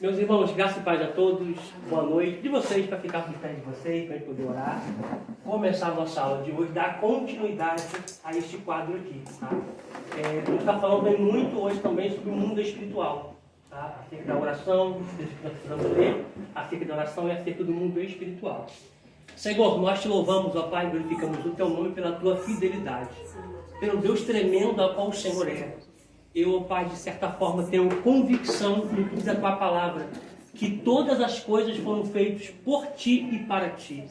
Meus irmãos, graça e paz a todos, boa noite. De vocês, para ficar por perto de vocês, para a gente poder orar. Começar a nossa aula de hoje, dar continuidade a este quadro aqui. Tá? A gente está falando muito hoje também sobre o mundo espiritual. Tá? Acerca da oração, que nós precisamos ler, acerca da oração e acerca do mundo espiritual. Senhor, nós te louvamos, ó Pai, glorificamos o teu nome pela tua fidelidade, pelo Deus tremendo ao qual o Senhor é. Eu, ó Pai, de certa forma, tenho convicção no que diz a tua palavra, que todas as coisas foram feitas por ti e para ti,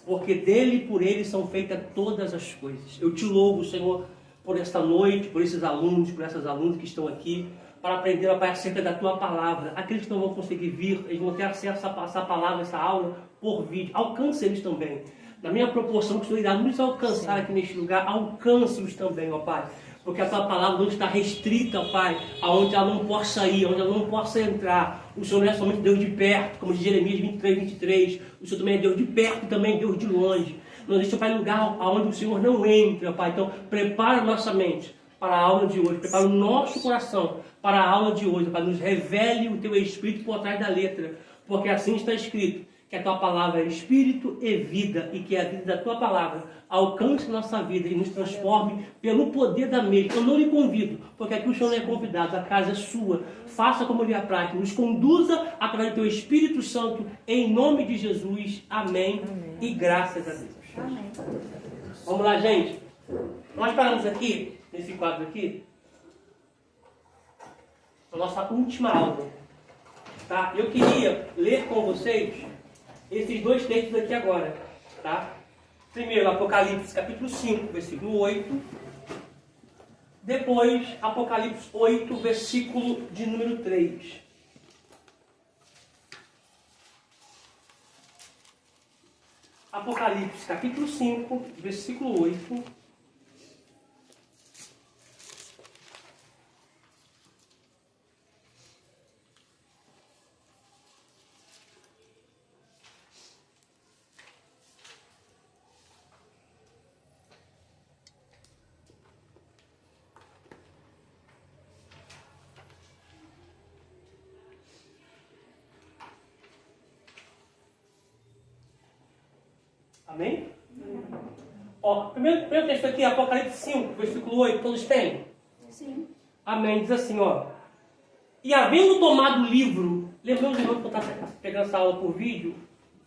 porque dele e por ele são feitas todas as coisas. Eu te louvo, Senhor, por esta noite, por esses alunos, por essas alunas que estão aqui, para aprender, ó Pai, acerca da tua palavra. Aqueles que não vão conseguir vir, eles vão ter acesso a essa palavra, essa aula, por vídeo. Alcance eles também. Na minha proporção que o Senhor irá nos alcançar aqui neste lugar, alcance-os também, ó Pai. Porque a tua palavra não está restrita, Pai, aonde ela não possa ir, aonde ela não possa entrar. O Senhor não é somente Deus de perto, como diz Jeremias 23, 23. O Senhor também é Deus de perto e também é Deus de longe. Não deixa, Pai, lugar aonde o Senhor não entra, Pai. Então, prepara a nossa mente para a aula de hoje. Prepara o nosso coração para a aula de hoje, Pai. Nos revele o teu Espírito por trás da letra. Porque assim está escrito, que a tua palavra é Espírito e vida, e que a vida da tua palavra alcance nossa vida e nos transforme pelo poder da mesma. Eu não lhe convido, porque aqui o Senhor não é convidado, a casa é sua. Faça como lhe apraz, nos conduza através do teu Espírito Santo, em nome de Jesus. Amém. Amém. E graças a Deus. Amém. Vamos lá, gente. Nós paramos aqui, nesse quadro aqui, a nossa última aula. Tá? Eu queria ler com vocês esses dois textos aqui agora, tá? Primeiro, Apocalipse capítulo 5, versículo 8. Depois, Apocalipse 8, versículo de número 3. Apocalipse capítulo 5, versículo 8. Amém? Ó, primeiro texto aqui, Apocalipse 5, versículo 8, todos têm? Sim. Amém, diz assim, ó. E havendo tomado o livro, lembrando de novo que eu estava pegando essa aula por vídeo,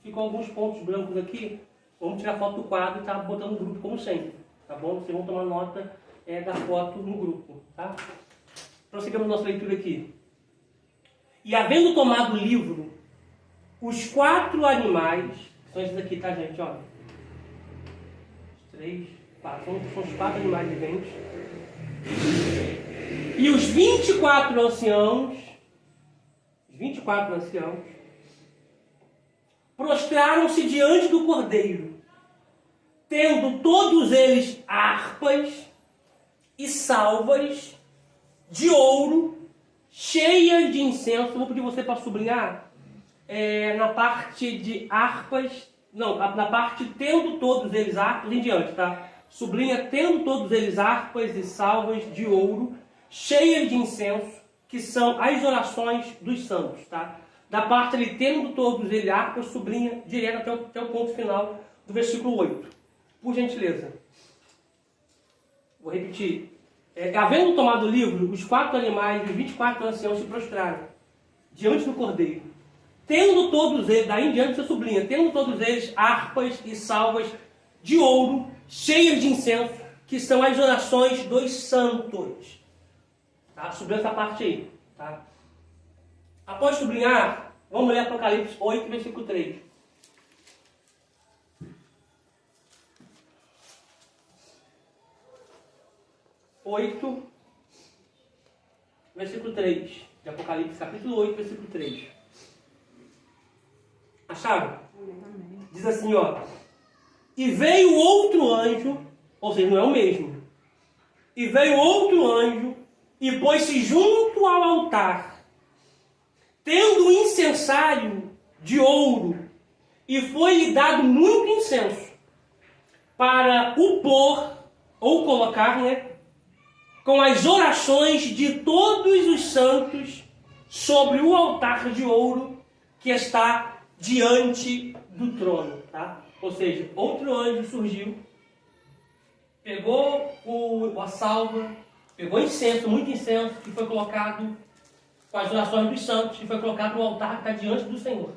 ficam alguns pontos brancos aqui, vamos tirar foto do quadro e tá botando no grupo como sempre, tá bom? Vocês vão tomar nota da foto no grupo, tá? Prosseguimos nossa leitura aqui. E havendo tomado o livro, os 4 animais, são esses aqui, tá, gente, ó. 3, 4, são os 4 animais viventes. E os 24 anciãos, prostraram-se diante do Cordeiro, tendo todos eles harpas e salvas de ouro, cheias de incenso. Vou pedir você para sublinhar na parte de harpas. Não, na parte tendo todos eles harpas em diante, tá? Sublinha tendo todos eles harpas e salvas de ouro, cheias de incenso, que são as orações dos santos, tá? Da parte ali, tendo todos eles harpas, sublinha direto até o ponto final do versículo 8. Por gentileza. Vou repetir. Havendo tomado o livro, os 4 animais e os 24 anciãos se prostraram diante do Cordeiro. Tendo todos eles, daí em diante você sublinha, tendo todos eles harpas e salvas de ouro, cheias de incenso, que são as orações dos santos. Tá? Sublinha essa parte aí. Tá? Após sublinhar, vamos ler Apocalipse 8, versículo 3. Versículo 3. De Apocalipse, capítulo 8, versículo 3. Acharam? Diz assim, ó. E veio outro anjo, ou seja, não é o mesmo. E veio outro anjo e pôs-se junto ao altar, tendo um incensário de ouro, e foi-lhe dado muito incenso, para o pôr, ou colocar, com as orações de todos os santos sobre o altar de ouro que está diante do trono. Tá? Ou seja, outro anjo surgiu, pegou a salva, pegou incenso, muito incenso, que foi colocado com as orações dos santos, que foi colocado no altar que está diante do Senhor.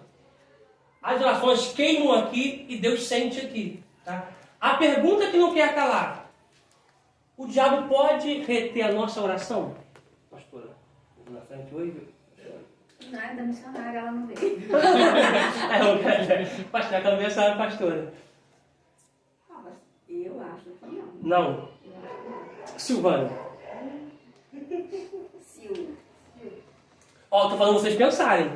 As orações queimam aqui e Deus sente aqui. Tá? A pergunta que não quer calar: o diabo pode reter a nossa oração? Pastora, na frente hoje? Nada, missionária, ela não veio. Pastora, aquela mensagem, pastora. Eu acho que não. Não. Silvana. Sil. Ó, tô falando vocês pensarem.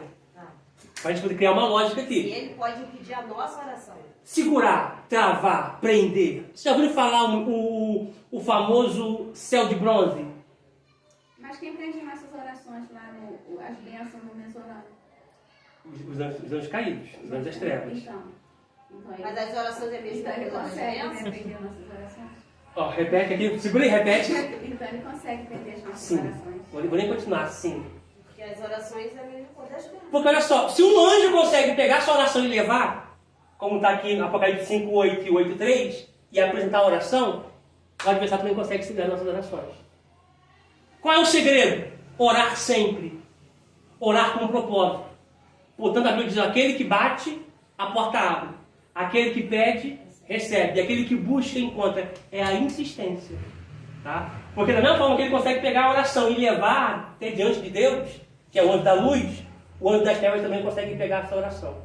Pra gente poder criar uma lógica E aqui. ele pode impedir a nossa oração. Segurar, travar, prender. Você já ouviu falar o famoso céu de bronze? Mas quem prende nossas orações lá, as bênçãos no mesorano? Os anjos caídos, os anjos das trevas. Então Mas as orações é mesmo então ele daquela consegue, né, diferença? prender nossas orações? Ó, repete aqui, segura aí, repete. Então ele consegue prender as nossas Sim. orações. Vou nem continuar, sim. Porque as orações é mesmo poder das bênçãos. Porque olha só, se um anjo consegue pegar sua oração e levar, como está aqui no Apocalipse 5:8 e 8:3, e apresentar a oração, o adversário também consegue segurar nossas orações. Qual é o segredo? Orar sempre. Orar com um propósito. Portanto, a Bíblia diz: aquele que bate, a porta abre. Aquele que pede, recebe. E aquele que busca, encontra. É a insistência. Tá? Porque da mesma forma que ele consegue pegar a oração e levar até diante de Deus, que é o anjo da luz, o anjo das trevas também consegue pegar essa oração.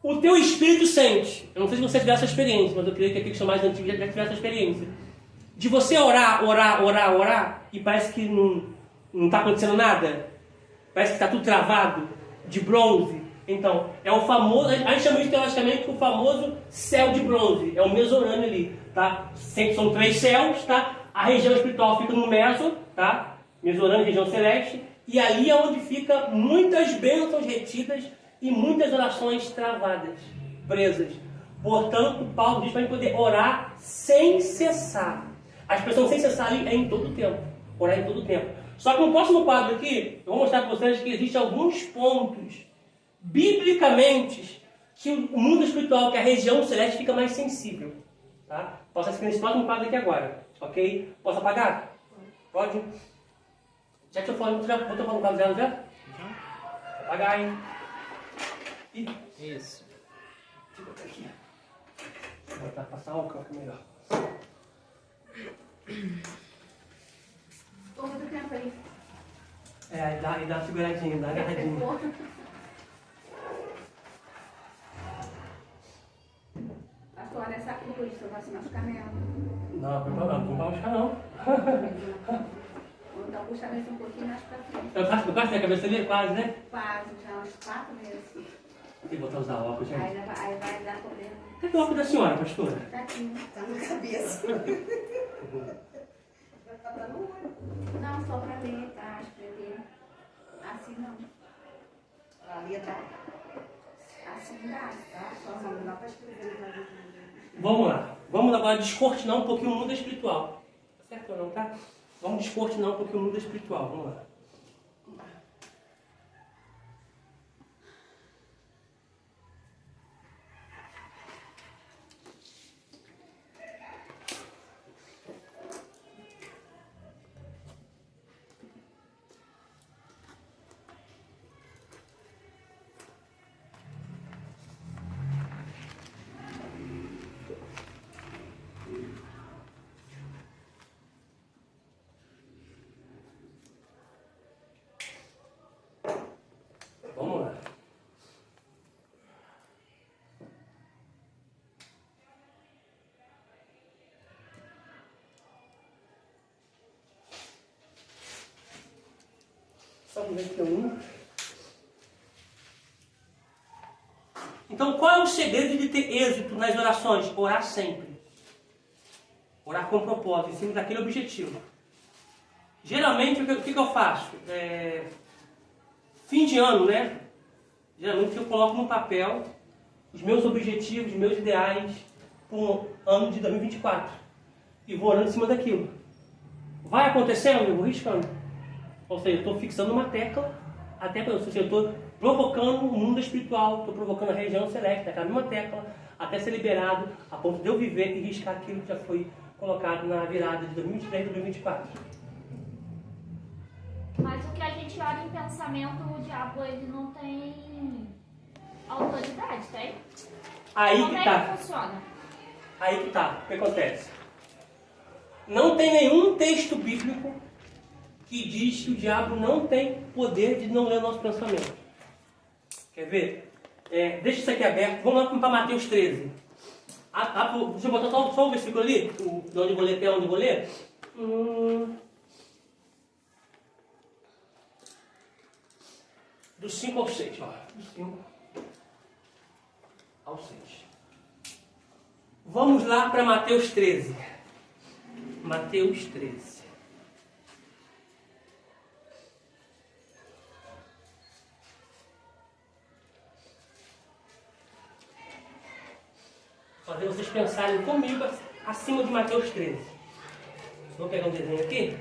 O teu espírito sente. Eu não sei se você tiver essa experiência, mas eu creio que aqueles que são mais antigos já tiveram essa experiência. De você orar, e parece que não está acontecendo nada. Parece que está tudo travado, de bronze. Então, é o famoso, a gente chama isso teologicamente o famoso céu de bronze. É o mesorânio ali, tá? São 3 céus, tá? A região espiritual fica no meso, tá? Mesorânio, região celeste. E ali é onde fica muitas bênçãos retidas e muitas orações travadas, presas. Portanto, Paulo diz para a gente poder orar sem cessar. A expressão sem cessar ali é em todo o tempo. Orar em todo o tempo. Só que no próximo quadro aqui, eu vou mostrar para vocês que existem alguns pontos, biblicamente, que o mundo espiritual, que a região celeste, fica mais sensível. Tá? Posso assistir nesse próximo quadro aqui agora. Ok? Posso apagar? Pode? Já que eu falei, já botou para no quadro dela já? Apagar, hein? Isso. Deixa eu botar aqui. Vou botar passar álcool, que é melhor. Ficou muito tempo aí. É, dá uma seguradinha, dá uma agarradinha. Pastor, olha essa cruz, você vai se machucar nela. Não vai machucar não. Vou dar um puxamento um pouquinho mais pra frente. Eu quase tenho a cabeça ali, quase, né? Quase, já uns 4 meses. Tem que botar os óculos, gente. Aí vai dar problema. Cadê o óculos da senhora, pastora? Tá aqui, né? Tá na cabeça. Vai estar no olho. Não, só pra ler, tá? Escrever. Assim não. Ali tá. Assim dá. Tá? Só não dá pra escrever. Vamos lá. Vamos agora descortinar um pouquinho o mundo espiritual. Certo ou não, tá? Vamos descortinar um pouquinho o mundo espiritual. Vamos lá. Vamos lá. Salmo 91. Então, qual é o segredo de ter êxito nas orações? Orar sempre. Orar com propósito, em cima daquele objetivo. Geralmente, o que eu faço? Fim de ano, né? Geralmente eu coloco no papel os meus objetivos, os meus ideais para o ano de 2024. E vou orando em cima daquilo. Vai acontecendo, eu vou riscando. Ou seja, eu estou fixando uma tecla Até quando eu estou provocando o mundo espiritual, estou provocando a região celeste, aquela mesma tecla, até ser liberado, a ponto de eu viver e riscar aquilo que já foi colocado na virada de 2023 para 2024. Mas o que a gente olha em pensamento, o diabo ele não tem autoridade, tem? Aí Como que é tá. que funciona? Aí que tá. O que acontece? Não tem nenhum texto bíblico que diz que o diabo não tem poder de não ler o nosso pensamento. Quer ver? Deixa isso aqui aberto. Vamos lá para Mateus 13. Deixa eu botar só o versículo ali, de onde eu vou ler até onde eu vou ler. Do 5 ao 6. Ó. Do 5 ao 6. Vamos lá para Mateus 13. Mateus 13. Fazer vocês pensarem comigo acima de Mateus 13. Vou pegar um desenho aqui.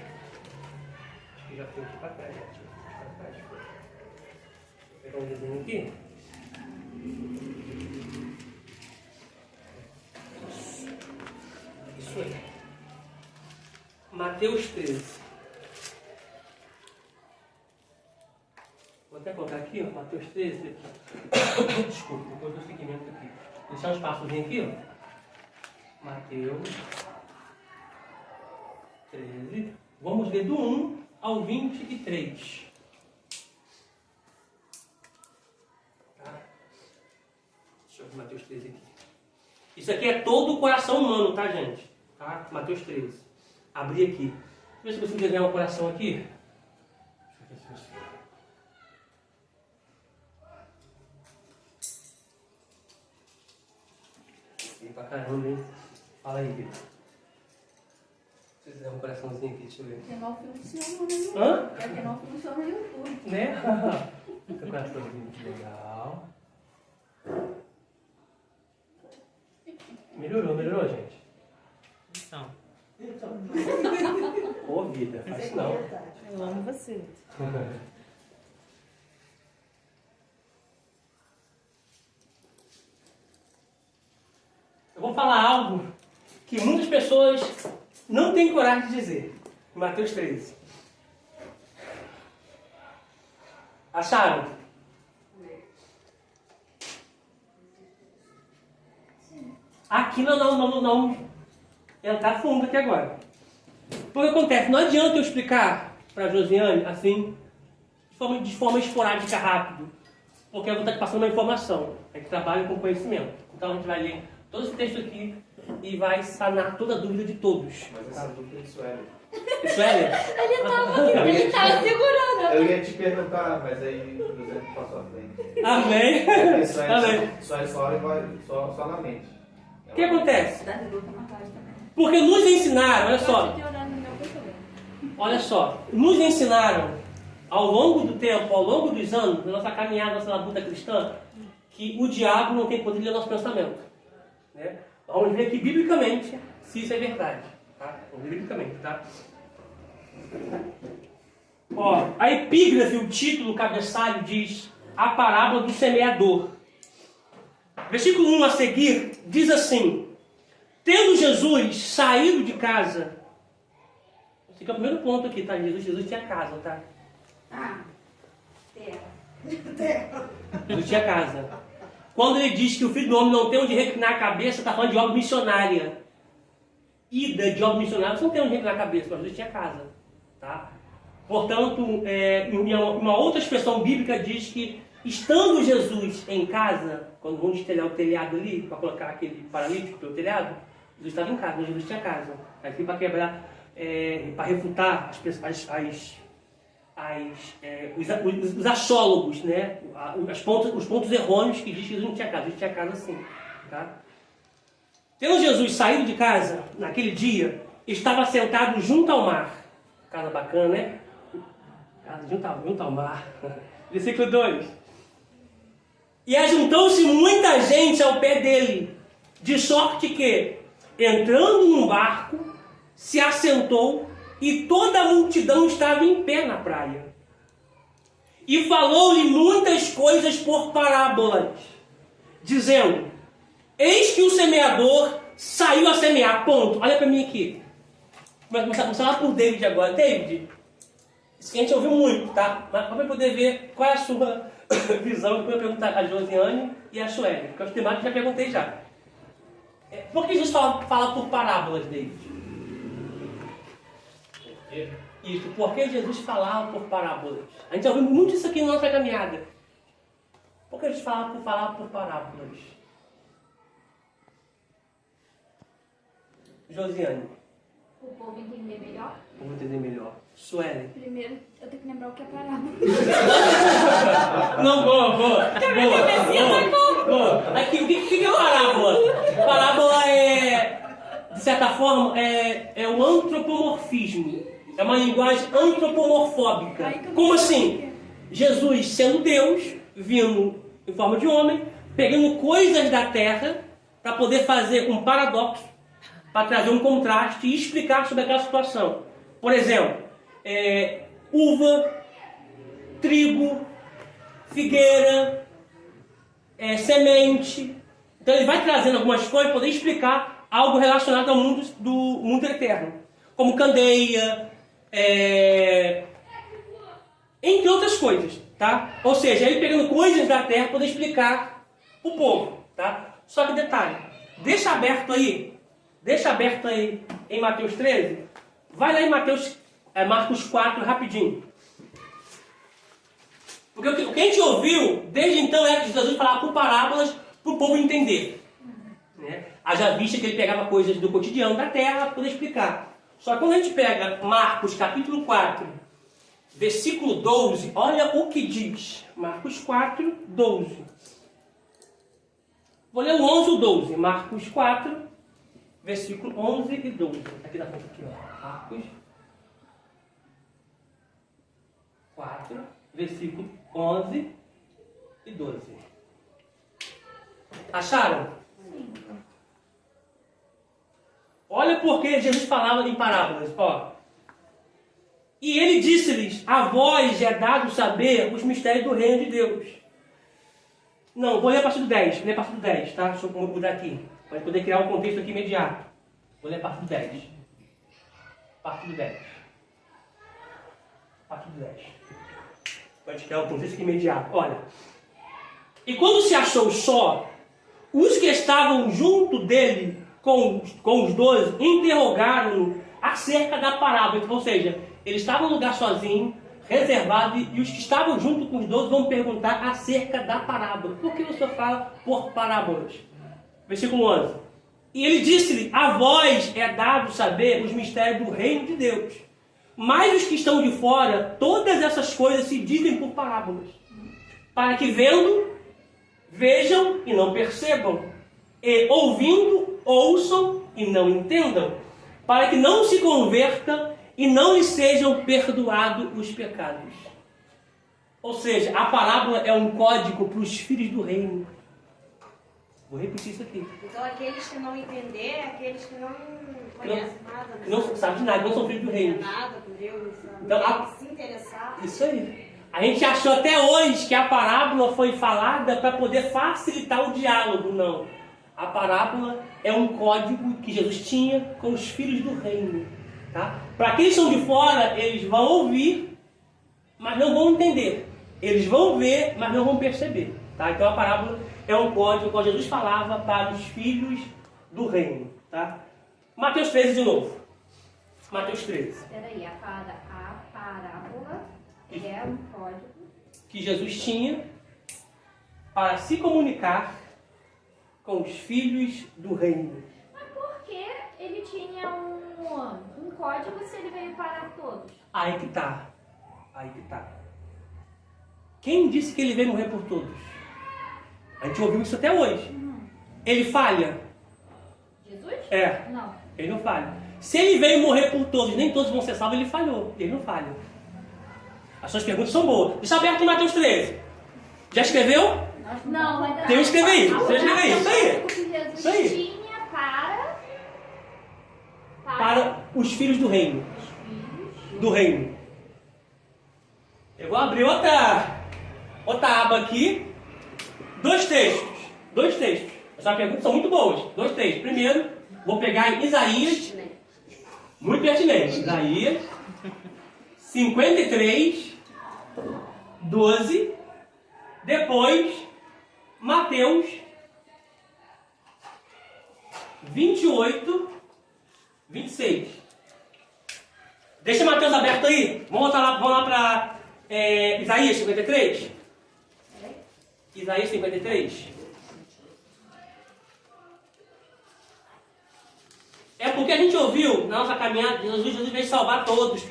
Eu já fui aqui para trás. Vou pegar um desenho aqui. Isso aí. Mateus 13. Vou até colocar aqui, ó, Mateus 13. Desculpa, depois do seguimento aqui. Deixar um espaçozinho aqui, ó. Mateus 13. Vamos ler do 1 ao 23. Tá? Deixa eu ver Mateus 13 aqui. Isso aqui é todo o coração humano, tá, gente? Tá? Mateus 13. Abri aqui. Deixa eu ver se eu consigo desenhar um coração aqui. Deixa eu ver se eu consigo. Pra caramba, hein? Fala aí, Vitor. Se fizer um coraçãozinho aqui, deixa eu ver. Porque não funciona no YouTube. Hã? É que não funciona no YouTube. Né? Fica um coraçãozinho que legal. Melhorou, gente? Então. Ô, vida, faz isso não. Eu amo você. Eu vou falar algo que muitas pessoas não têm coragem de dizer. Em Mateus 13. Acharam? Aqui não entrar fundo aqui agora. O que acontece? Não adianta eu explicar para a Josiane assim, de forma esporádica, rápido. Porque eu vou estar passando uma informação. A gente trabalha com conhecimento. Então a gente vai ler todo esse texto aqui e vai sanar toda a dúvida de todos. Mas essa dúvida é de Sueli. Sueli? Ele tava segurando. Eu ia te perguntar, mas aí o José passou à frente. Amém. Porque Sueli Amém. só na mente. O que acontece? Dá de luta na tarde também. Porque nos ensinaram, olha só, Pode ter orado no meu pessoal. olha só, nos ensinaram ao longo do tempo, ao longo dos anos, da nossa caminhada, nossa labuta cristã, que o diabo não tem poder de ler nosso pensamento. Né? Vamos ver aqui biblicamente se isso é verdade. Tá? Vamos ver biblicamente, tá? Ó, a epígrafe, o título, o cabeçalho diz a parábola do semeador. Versículo 1 a seguir diz assim: tendo Jesus saído de casa, esse aqui é o primeiro ponto aqui, tá? Jesus tinha casa, tá? Ah, Jesus tinha casa. Quando ele diz que o Filho do Homem não tem onde reclinar a cabeça, está falando de obra missionária. Ida de obra missionária, você não tem onde reclinar a cabeça, mas Jesus tinha casa. Tá? Portanto, uma outra expressão bíblica diz que, estando Jesus em casa, quando vão destelhar o telhado ali, para colocar aquele paralítico pelo telhado, Jesus estava em casa, mas Jesus tinha casa. Aqui para quebrar, para refutar os achólogos, né? Os pontos errôneos que diz que Jesus não tinha casa. Jesus tinha casa sim. Tá? Tendo Jesus saído de casa, naquele dia, estava sentado junto ao mar. Casa bacana, né? Casa junto ao mar. Versículo 2. E ajuntou-se muita gente ao pé dele, de sorte que, entrando num barco, se assentou e toda a multidão estava em pé na praia. E falou-lhe muitas coisas por parábolas, dizendo: eis que o semeador saiu a semear. Ponto. Olha para mim aqui. Começar lá por David agora. David, isso que a gente ouviu muito, tá? Mas para poder ver qual é a sua visão, depois eu perguntar a Josiane e a Sueli, porque os temáticos já perguntei já. Por que Jesus fala por parábolas, David? Isso, por que Jesus falava por parábolas? A gente já ouviu muito isso aqui na nossa caminhada. Por que Jesus falava por parábolas? Josiane. O povo entender melhor. Vou entender melhor. Sueli. Primeiro, eu tenho que lembrar o que é parábola. Não, boa. Aqui, o que é parábola? Parábola de certa forma, é um antropomorfismo. É uma linguagem antropomorfóbica. Como assim? Jesus, sendo Deus, vindo em forma de homem, pegando coisas da terra para poder fazer um paradoxo, para trazer um contraste e explicar sobre aquela situação. Por exemplo, uva, trigo, figueira, semente. Então ele vai trazendo algumas coisas para poder explicar algo relacionado ao mundo eterno. Como candeia, entre outras coisas, tá? Ou seja, ele pegando coisas da terra para poder explicar o povo, tá? Só que detalhe, deixa aberto aí em Mateus 13, vai lá em Marcos 4 rapidinho. Porque o que a gente ouviu desde então era que Jesus falava por parábolas para o povo entender. Né? Haja vista que ele pegava coisas do cotidiano da terra para poder explicar. Só que quando a gente pega Marcos capítulo 4, versículo 12, olha o que diz. Marcos 4, 12. Vou ler o 11 e o 12. Marcos 4, versículo 11 e 12. Aqui na frente, aqui, ó. Marcos 4, versículo 11 e 12. Acharam? Sim. Olha porque Jesus falava em parábolas. Ó. E ele disse-lhes: a vós é dado saber os mistérios do reino de Deus. Não, vou ler a partir do 10. Vou ler a partir do 10, tá? Deixa eu mudar aqui. Para poder criar um contexto aqui imediato. Vou ler a partir do 10. A partir do 10. A partir do 10. Pode criar um contexto aqui imediato. Olha. E quando se achou só, os que estavam junto dele com os 12 interrogaram-no acerca da parábola. Ou seja, ele estava num lugar sozinho, reservado, e os que estavam junto com os 12 vão perguntar acerca da parábola. Por que o Senhor fala por parábolas? Versículo 11. E ele disse-lhe: a vós é dado saber os mistérios do reino de Deus. Mas os que estão de fora, todas essas coisas se dizem por parábolas, para que vendo, vejam e não percebam, e ouvindo, ouçam e não entendam, para que não se convertam e não lhes sejam perdoados os pecados. Ou seja, a parábola é um código para os filhos do reino. Vou repetir isso aqui. Então aqueles que não entender, aqueles que não conhecem nada, Não sabem de nada, não são filhos do reino. nada com Deus, não Então, sabem se interessar. Isso aí. A gente achou até hoje que a parábola foi falada para poder facilitar o diálogo. Não. A parábola é um código que Jesus tinha com os filhos do reino. Tá? Para quem estão de fora, eles vão ouvir, mas não vão entender. Eles vão ver, mas não vão perceber. Tá? Então a parábola é um código que Jesus falava para os filhos do reino. Tá? Mateus 13 de novo. Mateus 13. Peraí, a parábola é um código. Que Jesus tinha para se comunicar com os filhos do reino. Mas por que ele tinha um código se ele veio para todos? Aí que tá. Quem disse que ele veio morrer por todos? A gente ouviu isso até hoje. Ele falha? Jesus? Não. Ele não falha. Se ele veio morrer por todos, nem todos vão ser salvos, ele falhou. Ele não falha. As suas perguntas são boas. Deixa aberto em Mateus 13. Já escreveu? Não, ainda Tem que escrever isso. Você escrever isso. Isso aí. que Jesus Isso aí. tinha Para os filhos do reino. os filhos. Do reino. Eu vou abrir outra Outra aba aqui. Dois textos. Essas perguntas são muito boas. Dois textos. Primeiro, vou pegar em Isaías. Muito pertinente. Isaías 53, 12. Depois, Mateus 28, 26. Deixa Mateus aberto aí. Vamos lá para Isaías 53. Isaías 53. É porque a gente ouviu na nossa caminhada, Jesus veio salvar todos.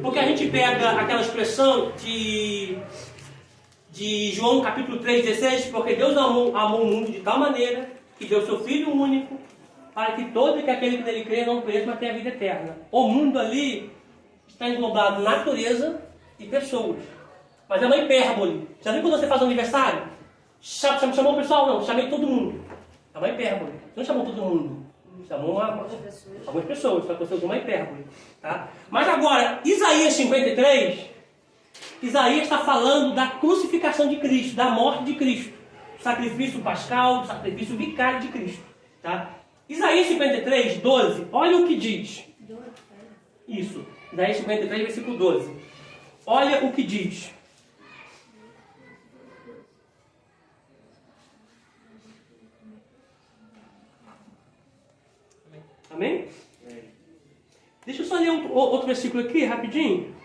Porque a gente pega aquela expressão de João capítulo 3,16, porque Deus amou o mundo de tal maneira que deu seu Filho único, para que todo aquele que nele crê não pereça, mas tenha a vida eterna. O mundo ali está englobado natureza e pessoas. Mas é uma hipérbole. Já viu quando você faz um aniversário? Chamou o pessoal? Não, chamei todo mundo. É uma hipérbole. Você não chamou todo mundo. Chamou algumas pessoas, só que você usou uma hipérbole. Tá? Mas agora, Isaías 53, Isaías está falando da crucificação de Cristo, da morte de Cristo. Sacrifício pascal, sacrifício vicário de Cristo. Tá? Isaías 53, 12, olha o que diz. Isso, Isaías 53, versículo 12. Olha o que diz. Amém? Deixa eu só ler outro versículo aqui, rapidinho.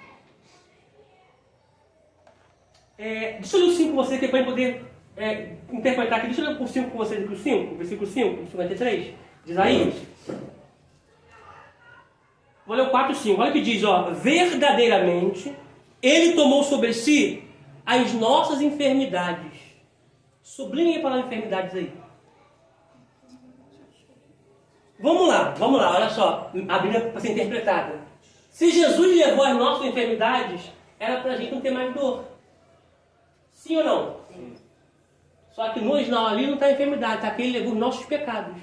Deixa eu ler o 5 com você, que é para poder interpretar aqui. Deixa eu ler o 5 com você, o 5, versículo 5, 53, de Isaías. Vou ler o 4 e 5. Olha o que diz, ó. Verdadeiramente, Ele tomou sobre si as nossas enfermidades. Sublinhe a palavra enfermidades aí. Vamos lá, olha só, a Bíblia para ser interpretada. Se Jesus levou as nossas enfermidades, era para a gente não ter mais dor. Sim ou não? Sim. Só que no original ali não está a enfermidade, está que ele levou os nossos pecados.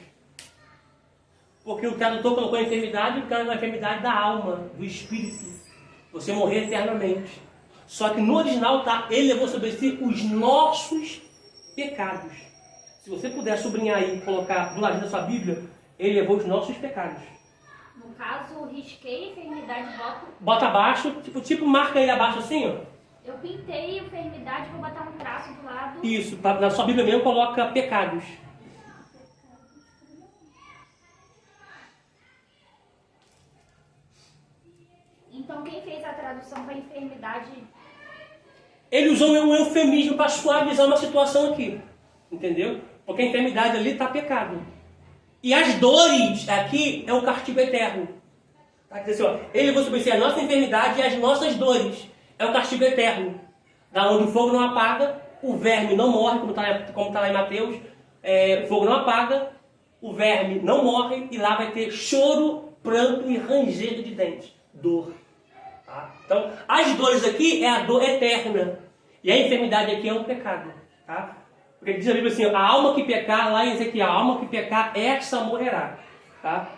Porque o tradutor colocou a enfermidade, o cara é uma enfermidade da alma, do espírito. Você morrer eternamente. Só que no original está, ele levou sobre si os nossos pecados. Se você puder sublinhar aí e colocar do lado da sua Bíblia, ele levou os nossos pecados. No caso, risquei a enfermidade, bota abaixo, tipo marca ele abaixo assim, ó. Eu pintei a enfermidade, vou botar um traço do lado. Isso, na sua Bíblia mesmo coloca pecados. Então quem fez a tradução para enfermidade? Ele usou um eufemismo para suavizar uma situação aqui. Entendeu? Porque a enfermidade ali está pecado. E as dores aqui é o castigo eterno. Tá? Assim, ó, ele levou sobre si a nossa enfermidade e as nossas dores. É o castigo eterno. Da onde o fogo não apaga, o verme não morre, como está lá em Mateus. O fogo não apaga, o verme não morre, e lá vai ter choro, pranto e ranger de dentes. Dor. Tá? Então, as dores aqui é a dor eterna. E a enfermidade aqui é um pecado. Tá? Porque diz a Bíblia assim, a alma que pecar, lá em Ezequiel, a alma que pecar, essa morrerá. Tá?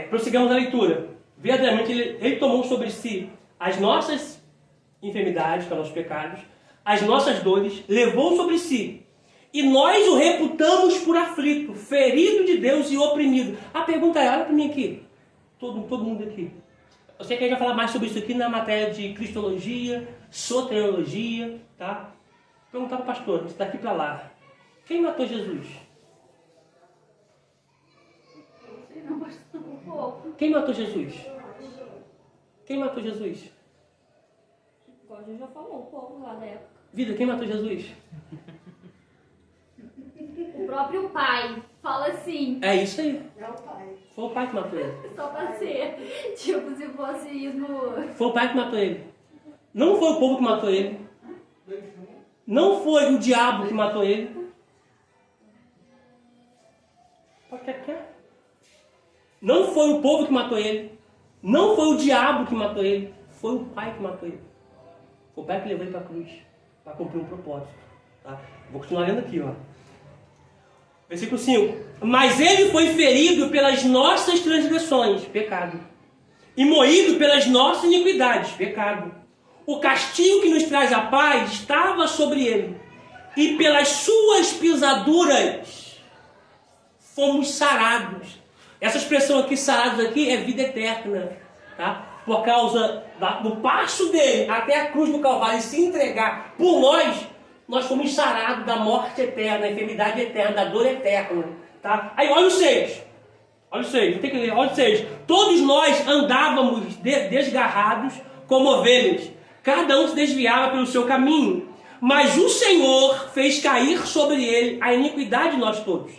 Prossigamos a leitura. Verdadeiramente, ele tomou sobre si as nossas enfermidades, que são os pecados, as nossas dores, levou sobre si. E nós o reputamos por aflito, ferido de Deus e oprimido. A pergunta é, olha para mim aqui, todo mundo aqui. Eu sei que a gente vai falar mais sobre isso aqui na matéria de cristologia, soteriologia, tá? Perguntar para o pastor, daqui para lá. Quem matou Jesus? Quem matou Jesus? Quem matou Jesus? Igual a gente já falou, o povo lá da época. Vida, quem matou Jesus? O próprio pai fala assim. É isso aí. É o pai. Foi o pai que matou ele. Só pra ser, tipo, se fosse ir no... Foi o pai que matou ele. Não foi o povo que matou ele. Não foi o diabo que matou ele. Não foi o povo que matou ele. Não foi o diabo que matou ele. Foi o pai que matou ele. Foi o pai que levou ele para a cruz. Para cumprir um propósito. Tá? Vou continuar lendo aqui, ó. Versículo 5. Mas ele foi ferido pelas nossas transgressões, pecado. E moído pelas nossas iniquidades, pecado. O castigo que nos traz a paz estava sobre ele. E pelas suas pisaduras fomos sarados. Essa expressão aqui, sarados aqui, é vida eterna. Tá? Por causa do passo dele até a cruz do Calvário e se entregar por nós fomos sarados da morte eterna, da enfermidade eterna, da dor eterna. Tá? Aí olha o 6. Olha o 6, tem que ler, olha o 6. Todos nós andávamos desgarrados como ovelhas. Cada um se desviava pelo seu caminho. Mas o Senhor fez cair sobre ele a iniquidade de nós todos.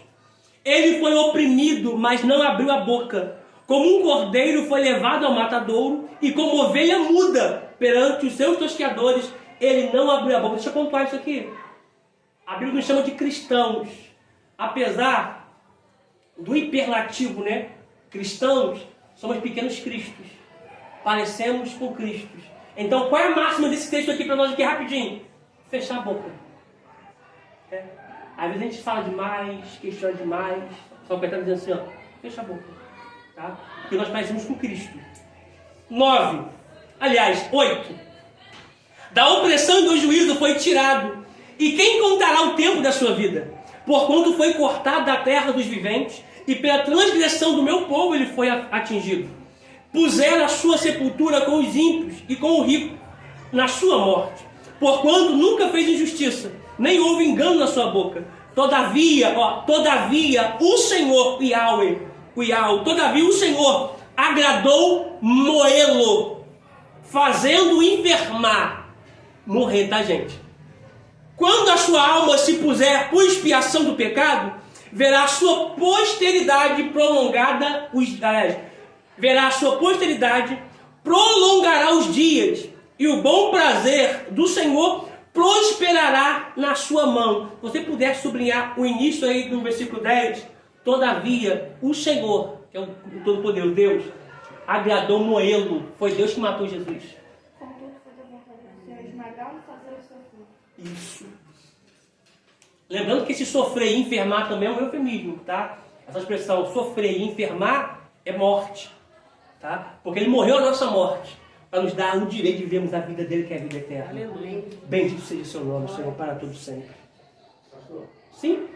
Ele foi oprimido, mas não abriu a boca. Como um cordeiro foi levado ao matadouro, e como ovelha muda perante os seus tosqueadores, ele não abriu a boca. Deixa eu pontuar isso aqui. A Bíblia nos chama de cristãos. Apesar do hiperlativo, né? Cristãos, somos pequenos cristos. Parecemos com Cristo. Então, qual é a máxima desse texto aqui para nós aqui rapidinho? Fechar a boca. Às vezes a gente fala demais, questiona demais. Só que está dizendo assim, ó, fecha a boca. Tá? Porque nós parecemos com Cristo. 8. Da opressão e do juízo foi tirado. E quem contará o tempo da sua vida? Porquanto foi cortado da terra dos viventes, e pela transgressão do meu povo ele foi atingido. Puseram a sua sepultura com os ímpios e com o rico na sua morte. Porquanto nunca fez injustiça, nem houve engano na sua boca. Todavia o Senhor, todavia o Senhor agradou moê-lo, fazendo enfermar, morrer da gente. Quando a sua alma se puser por expiação do pecado, verá a sua posteridade prolongada, prolongará os dias, e o bom prazer do Senhor prosperará na sua mão. Se você puder sublinhar o início aí do versículo 10, todavia o Senhor, que é o Todo-Poderoso, Deus, agradou moê-lo. Foi Deus que matou Jesus. Contudo, foi da vontade do Senhor esmagá-lo e fazer o sofrer. Isso. Lembrando que esse sofrer e enfermar também é um eufemismo, tá? Essa expressão sofrer e enfermar é morte, tá? Porque ele morreu a nossa morte, para nos dar o direito de vivermos a vida dele, que é a vida eterna. Aleluia. Bendito seja o seu nome, Senhor, para todo sempre. Pastor? Sim?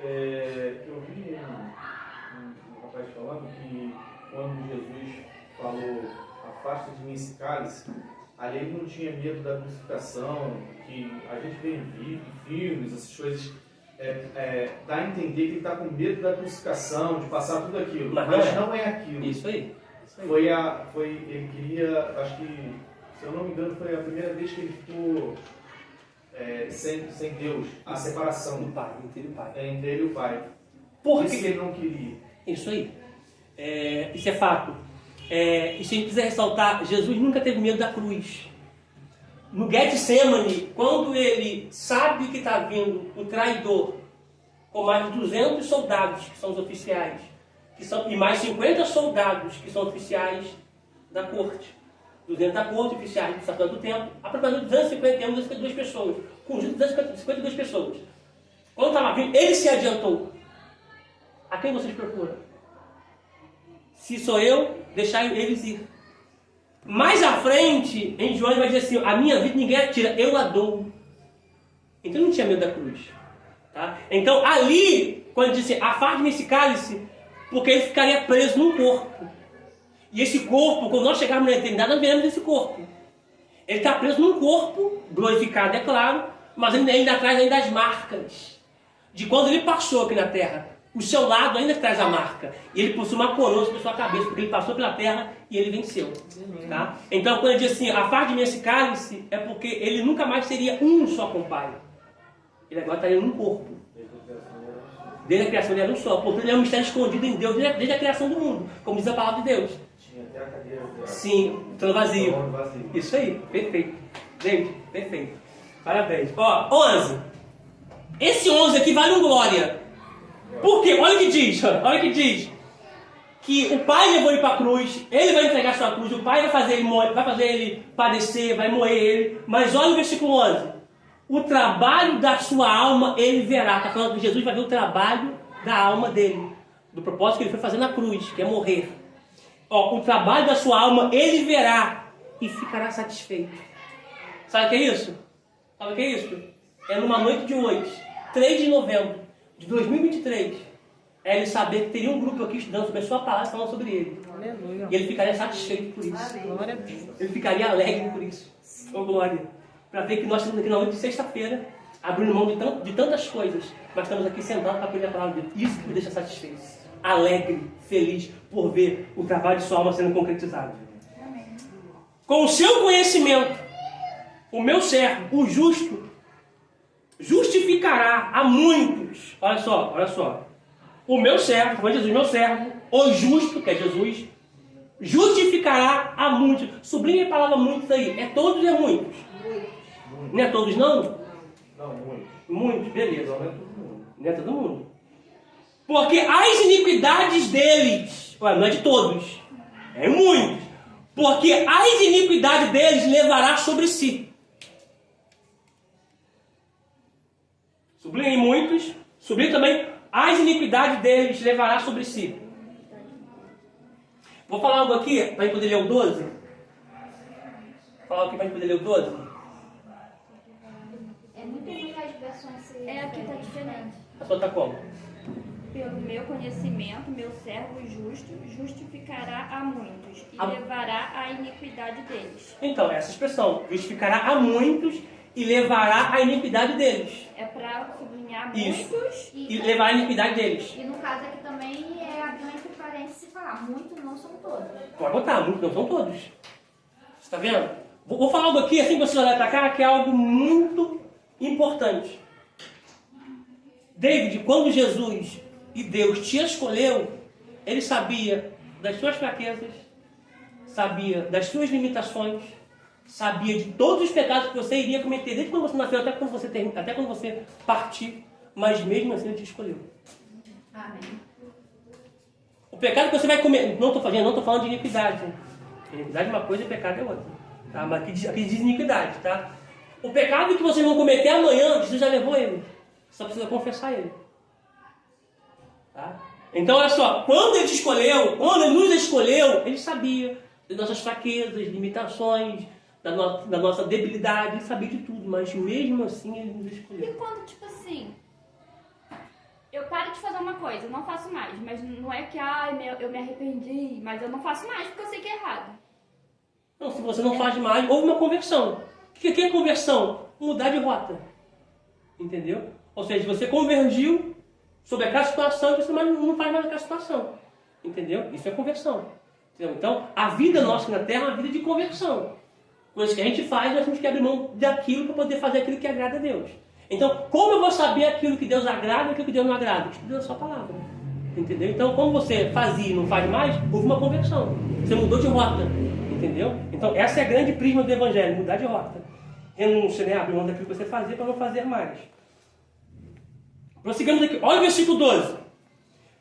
Eu vi um rapaz falando que quando Jesus falou, afasta de mim esse cálice, ali ele não tinha medo da crucificação, que a gente vê em filmes, essas coisas, dá a entender que ele está com medo da crucificação, de passar tudo aquilo, mas não é aquilo. Isso aí. Ele queria, acho que, se eu não me engano, foi a primeira vez que ele ficou sem Deus, a separação do Pai, entre ele e o Pai. Por isso que ele não queria. Isso aí. Isso é fato. E se a gente quiser ressaltar, Jesus nunca teve medo da cruz. No Getsemane, quando ele sabe que está vindo o traidor, com mais de 200 soldados, que são os oficiais, e mais 50 soldados, que são oficiais da corte. 200 da corte, oficiais do sacerdote do templo, aproximadamente 252 pessoas, conjunto de 252 pessoas. Quando estava vindo, ele se adiantou. A quem vocês procuram? Se sou eu, deixai eles ir. Mais à frente, em João vai dizer assim, a minha vida ninguém atira, eu a dou. Então não tinha medo da cruz. Tá? Então ali, quando disse, afaste-me esse cálice, porque ele ficaria preso num corpo. E esse corpo, quando nós chegarmos na eternidade, nós veremos esse corpo. Ele está preso num corpo, glorificado, é claro, mas ainda traz ainda as marcas de quando ele passou aqui na terra. O seu lado ainda traz a marca. E ele possui uma coroa sobre sua cabeça, porque ele passou pela terra e ele venceu. Tá? Então, quando ele diz assim, afaste de mim esse cálice, é porque ele nunca mais seria um só com o Pai. Ele agora estaria num corpo. Desde a criação ele era um só. Portanto, ele é um mistério escondido em Deus desde a criação do mundo. Como diz a palavra de Deus. Tinha até a cadeira. Sim, trono vazio. Isso aí, perfeito. Gente, perfeito. Parabéns. 11. Esse 11 aqui vale um glória. Por quê? Olha o que diz. Que o Pai levou ele para a cruz, ele vai entregar sua cruz, o Pai vai fazer ele padecer, vai moer ele. Mas olha o versículo 11. O trabalho da sua alma ele verá. Está falando que Jesus vai ver o trabalho da alma dele. Do propósito que ele foi fazer na cruz, que é morrer. O trabalho da sua alma ele verá e ficará satisfeito. Sabe o que é isso? Sabe o que é isso? É numa noite de hoje, 3 de novembro de 2023, é ele saber que teria um grupo aqui estudando sobre a sua palavra e falando sobre ele. Aleluia. E ele ficaria satisfeito por isso. Glória a Deus. Ele ficaria alegre por isso. Ô glória. Para ver que nós estamos aqui na noite de sexta-feira, abrindo mão de tantas coisas, mas estamos aqui sentados para aprender a palavra de Deus. Isso que me deixa satisfeito. Alegre, feliz por ver o trabalho de sua alma sendo concretizado. Com o seu conhecimento, o meu servo, o justo, justificará a muitos. Olha só. O meu servo, foi Jesus, meu servo, o justo, que é Jesus, justificará a muitos. Sublinha a palavra muitos aí. É todos ou é muitos? Não é todos, não? Não, muito. Muitos, beleza. Não é todo mundo. Não é todo mundo. Porque as iniquidades deles, ué, não é de todos, é muitos. Porque as iniquidades deles levará sobre si. Sublinhe muitos, sublinhe também, as iniquidades deles levará sobre si. Vou falar algo aqui, para a gente poder ler o 12. Vou falar aqui para a gente poder ler o 12. É muito ruim as versões. É, aqui tá diferente. A sua está como? Pelo meu conhecimento, meu servo justo justificará a muitos e A- levará a iniquidade deles. Então, essa expressão, justificará a muitos e levará a iniquidade deles. É para sublinhar Isso. muitos. E levará a iniquidade deles. E no caso aqui também é abrir entre parênteses e falar, muitos não são todos. Pode botar, muitos não são todos. Você está vendo? Vou falar algo aqui, assim que você olhar para cá, que é algo muito importante. David, quando Jesus e Deus te escolheu, ele sabia das suas fraquezas, sabia das suas limitações, sabia de todos os pecados que você iria cometer, desde quando você nasceu até quando você partir, mas mesmo assim ele te escolheu. Amém. O pecado que você vai comer, não estou falando de iniquidade. Iniquidade é uma coisa e pecado é outra. Tá? Mas aqui diz iniquidade, tá? O pecado que vocês vão cometer amanhã, Jesus já levou ele. Só precisa confessar ele. Tá? Então, olha só, quando ele te escolheu, quando ele nos escolheu, ele sabia das nossas fraquezas, limitações, da nossa debilidade, ele sabia de tudo, mas mesmo assim ele nos E escolheu. quando, tipo assim, eu paro de fazer uma coisa, eu não faço mais, mas não é que eu me arrependi, mas eu não faço mais porque eu sei que é errado. Não, se você não faz mais, houve uma conversão. O que é conversão? Mudar de rota. Entendeu? Ou seja, você convergiu sobre aquela situação e você não faz mais aquela situação. Entendeu? Isso é conversão. Entendeu? Então, a vida nossa na Terra é uma vida de conversão. Coisas que a gente faz, nós temos que abrir mão daquilo para poder fazer aquilo que agrada a Deus. Então, como eu vou saber aquilo que Deus agrada e aquilo que Deus não agrada? Estudando a sua palavra. Entendeu? Então, como você fazia e não faz mais, houve uma conversão. Você mudou de rota. Entendeu? Então, essa é a grande prisma do Evangelho, mudar de rota. Renúncia, né? Abrir mão daquilo que você fazia para não fazer mais. Prosseguimos aqui. Olha o versículo 12.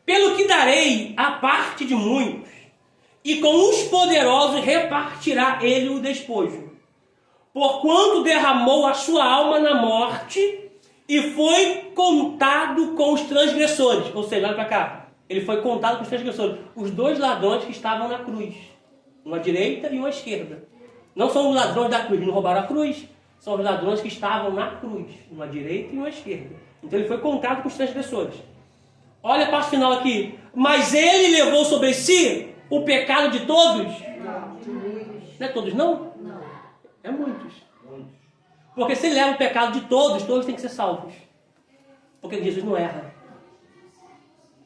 Pelo que darei a parte de muitos, e com os poderosos repartirá ele o despojo. Porquanto derramou a sua alma na morte e foi contado com os transgressores. Ou seja, olha para cá. Ele foi contado com os transgressores. Os dois ladrões que estavam na cruz. Uma à direita e uma à esquerda. Não são os ladrões da cruz, não roubaram a cruz. São os ladrões que estavam na cruz. Uma à direita e uma à esquerda. Então ele foi contado com os transgressores. Olha a parte final aqui. Mas ele levou sobre si o pecado de todos? Não, de muitos. Não é todos, não? Não. É muitos. Porque se ele leva o pecado de todos, todos têm que ser salvos. Porque Jesus não erra.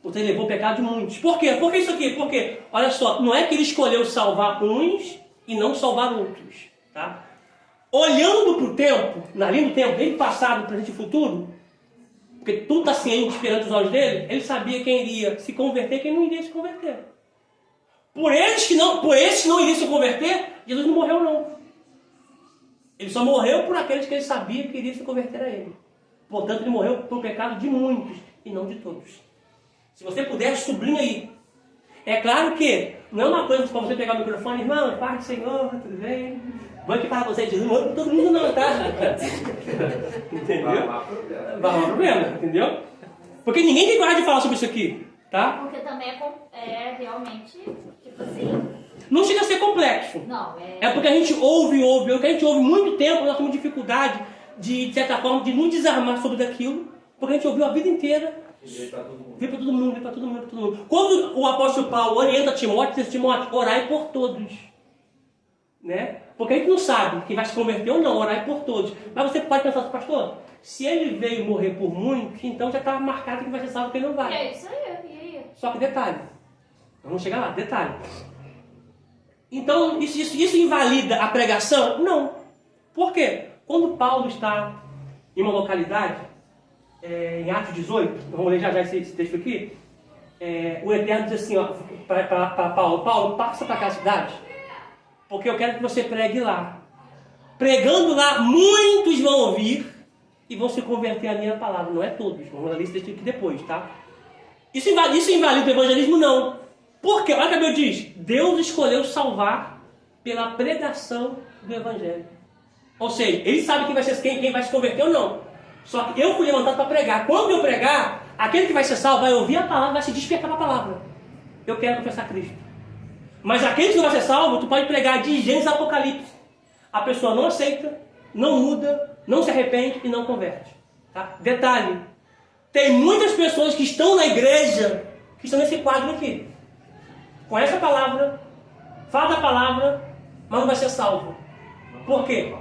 Porque ele levou o pecado de muitos. Por quê? Por que isso aqui? Porque, olha só, não é que ele escolheu salvar uns e não salvar outros. Tá? Olhando para o tempo, na linha do tempo, desde passado, presente e futuro, porque tudo está ciente perante os olhos dele, ele sabia quem iria se converter e quem não iria se converter. Por esses que não iriam se converter, Jesus não morreu não. Ele só morreu por aqueles que ele sabia que iriam se converter a ele. Portanto, ele morreu pelo pecado de muitos e não de todos. Se você puder, sublinha aí. É claro que não é uma coisa para você pegar o microfone, irmão, Pai do Senhor, tudo bem? Vou aqui falar com vocês, Jesus não morreu por todo mundo não, tá? Entendeu? Vai dar problema, entendeu? Porque ninguém tem coragem de falar sobre isso aqui, tá? Porque também é realmente, tipo assim, Não chega a ser complexo. Não, É porque a gente ouve, porque a gente ouve muito tempo, nós temos dificuldade de certa forma, de nos desarmar sobre aquilo, porque a gente ouviu a vida inteira. Vem para todo mundo, vem para todo mundo, vem para todo mundo. Quando o apóstolo Paulo orienta Timóteo, diz: Timóteo, orai por todos. Né? Porque a gente não sabe quem vai se converter ou não, orai por todos. Mas você pode pensar assim, pastor, se ele veio morrer por muitos, então já está marcado que vai ser salvo, que ele não vai. É isso aí, e aí? Só que detalhe, vamos chegar lá, detalhe. Então, isso invalida a pregação? Não. Por quê? Quando Paulo está em uma localidade, em Atos 18, vamos ler já esse texto aqui, o Eterno diz assim, para Paulo: Paulo, passa para aquela cidade, porque eu quero que você pregue lá. Pregando lá, muitos vão ouvir e vão se converter à minha palavra. Não é todos, vamos ler esse texto aqui depois, tá? Isso invalida o evangelismo? Não. Por quê? Olha o que a Bíblia diz: Deus escolheu salvar pela pregação do evangelho. Ou seja, ele sabe quem vai se converter ou não. Só que eu fui levantado para pregar. Quando eu pregar, aquele que vai ser salvo vai ouvir a palavra, vai se despertar para a palavra. Eu quero confessar Cristo. Mas aquele que não vai ser salvo, tu pode pregar de Gênesis a Apocalipse. A pessoa não aceita, não muda, não se arrepende e não converte. Tá? Detalhe: tem muitas pessoas que estão na igreja, que estão nesse quadro aqui. Conhece a palavra, fala da palavra, mas não vai ser salvo. Por quê?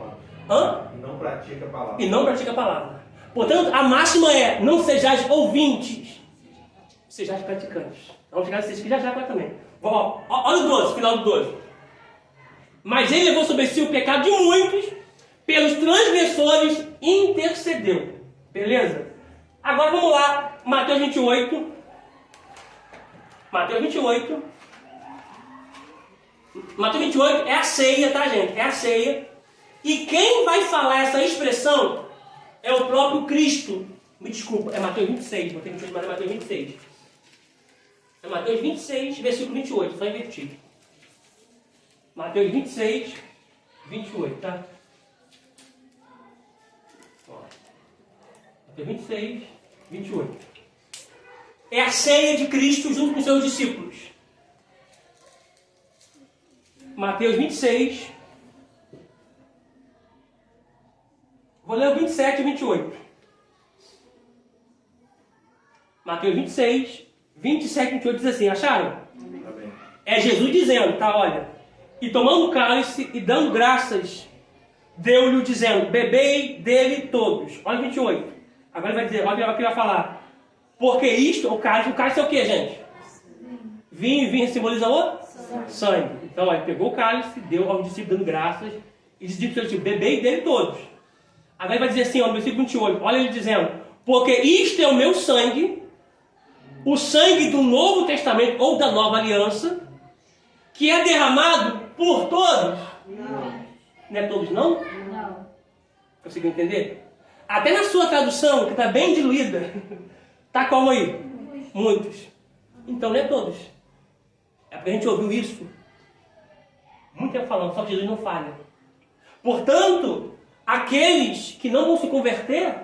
Não pratica a palavra. E não pratica a palavra. Portanto, a máxima é: não sejais ouvintes, sejais praticantes. Vamos chegar nesse aqui já também. Olha o 12, final do 12. Mas ele levou sobre si o pecado de muitos, pelos transgressores intercedeu. Beleza? Agora vamos lá, Mateus 28. Mateus 28. Mateus 28 é a ceia, tá, gente? É a ceia. E quem vai falar essa expressão é o próprio Cristo. Me desculpa, é Mateus 26. Mateus 28, mas é Mateus 26. É Mateus 26, versículo 28. Só invertido. Mateus 26, 28, tá? Ó. Mateus 26, 28. É a ceia de Cristo junto com seus discípulos. Mateus 26. Vou ler o 27 e 28. Mateus 26, 27 e 28 diz assim, acharam? É Jesus dizendo, tá, olha. E tomando o cálice e dando graças, deu-lhe dizendo: bebei dele todos. Olha o 28. Agora ele vai dizer, olha o que ele vai falar. Porque isto, o cálice é o que, gente? Vinho, e vinho simboliza o? Sangue. Então, olha, pegou o cálice, deu ao discípulo dando graças, e disse para o discípulo: bebei dele todos. Agora ele vai dizer assim, ó, no versículo 28, olha ele dizendo: porque isto é o meu sangue, o sangue do Novo Testamento, ou da Nova Aliança, que é derramado por todos. Não. Não é todos, não? Não. Conseguiu entender? Até na sua tradução, que está bem diluída, está como aí? Muitos. Então não é todos. É porque a gente ouviu isso muito tempo falando, só que Jesus não falha. Portanto, aqueles que não vão se converter,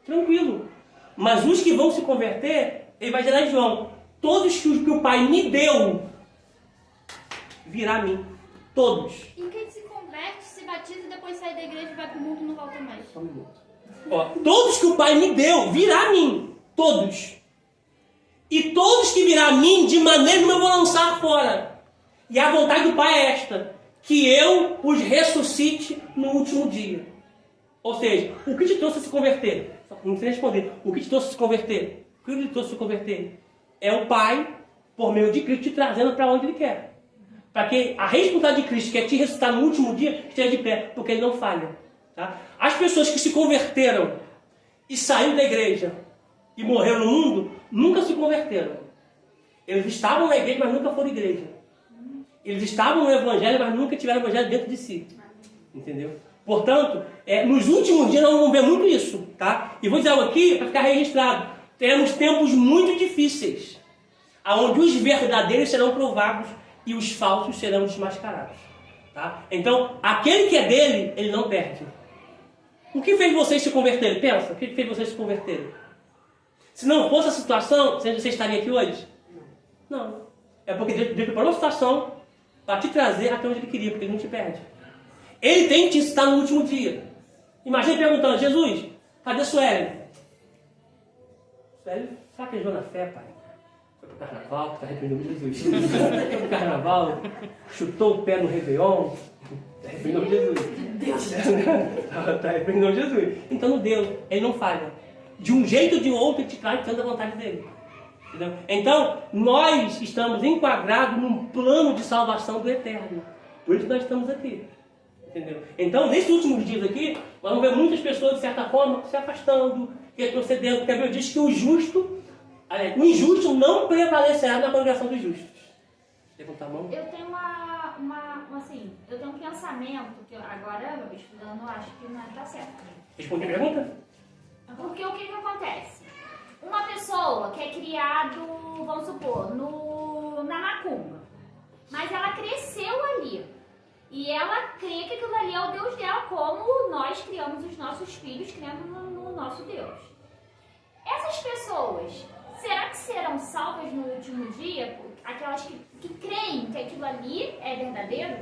tranquilo. Mas os que vão se converter, ele vai dizer em João: todos que o Pai me deu, virá a mim. Todos. E quem se converte, se batiza e depois sai da igreja e vai pro mundo e não volta mais? Só um minuto. Ó, todos que o Pai me deu, virá a mim. Todos. E todos que virá a mim, de maneira nenhuma eu vou lançar fora. E a vontade do Pai é esta: que eu os ressuscite no último dia. Ou seja, o que te trouxe a se converter? Não sei responder. O que te trouxe a se converter? O que te trouxe a se converter? É o Pai, por meio de Cristo, te trazendo para onde Ele quer. Para que a responsabilidade de Cristo, que é te ressuscitar no último dia, esteja de pé, porque Ele não falha. Tá? As pessoas que se converteram e saíram da igreja e morreram no mundo, nunca se converteram. Eles estavam na igreja, mas nunca foram igreja. Eles estavam no evangelho, mas nunca tiveram o evangelho dentro de si. Entendeu? Portanto, nos últimos dias nós vamos ver muito isso. Tá? E vou dizer algo aqui para ficar registrado. Teremos tempos muito difíceis, onde os verdadeiros serão provados e os falsos serão desmascarados. Tá? Então, aquele que é dele, ele não perde. O que fez vocês se converterem? Pensa, o que fez vocês se converterem? Se não fosse a situação, você estaria aqui hoje? Não. É porque Deus preparou a situação para te trazer até onde ele queria, porque ele não te perde. Ele tem que te ensinar no último dia. Imagina perguntando, Jesus, cadê Sueli? Sueli fraquejou na fé, pai. Foi pro carnaval, tá arrependendo Jesus. Foi pro carnaval, chutou o pé no Réveillon, tá arrependendo Jesus. Deus! Tá arrependendo Jesus. Então não deu, ele não falha. De um jeito ou de outro, ele te traz tanta vontade dele. Entendeu? Então, nós estamos enquadrados num plano de salvação do eterno. Por isso nós estamos aqui. Entendeu? Então, nesses últimos dias aqui, nós vamos ver muitas pessoas, de certa forma, se afastando, retrocedendo, porque a Bíblia diz que o injusto não prevalecerá na congregação dos justos. Levanta a mão. Eu tenho eu tenho um pensamento que agora, estudando, acho que não está certo. Responde a pergunta? Porque o que acontece? Uma pessoa que é criado, vamos supor, na macumba, mas ela cresceu ali. E ela crê que aquilo ali é o Deus dela, como nós criamos os nossos filhos, crendo no nosso Deus. Essas pessoas, será que serão salvas no último dia? Aquelas que creem que aquilo ali é verdadeiro?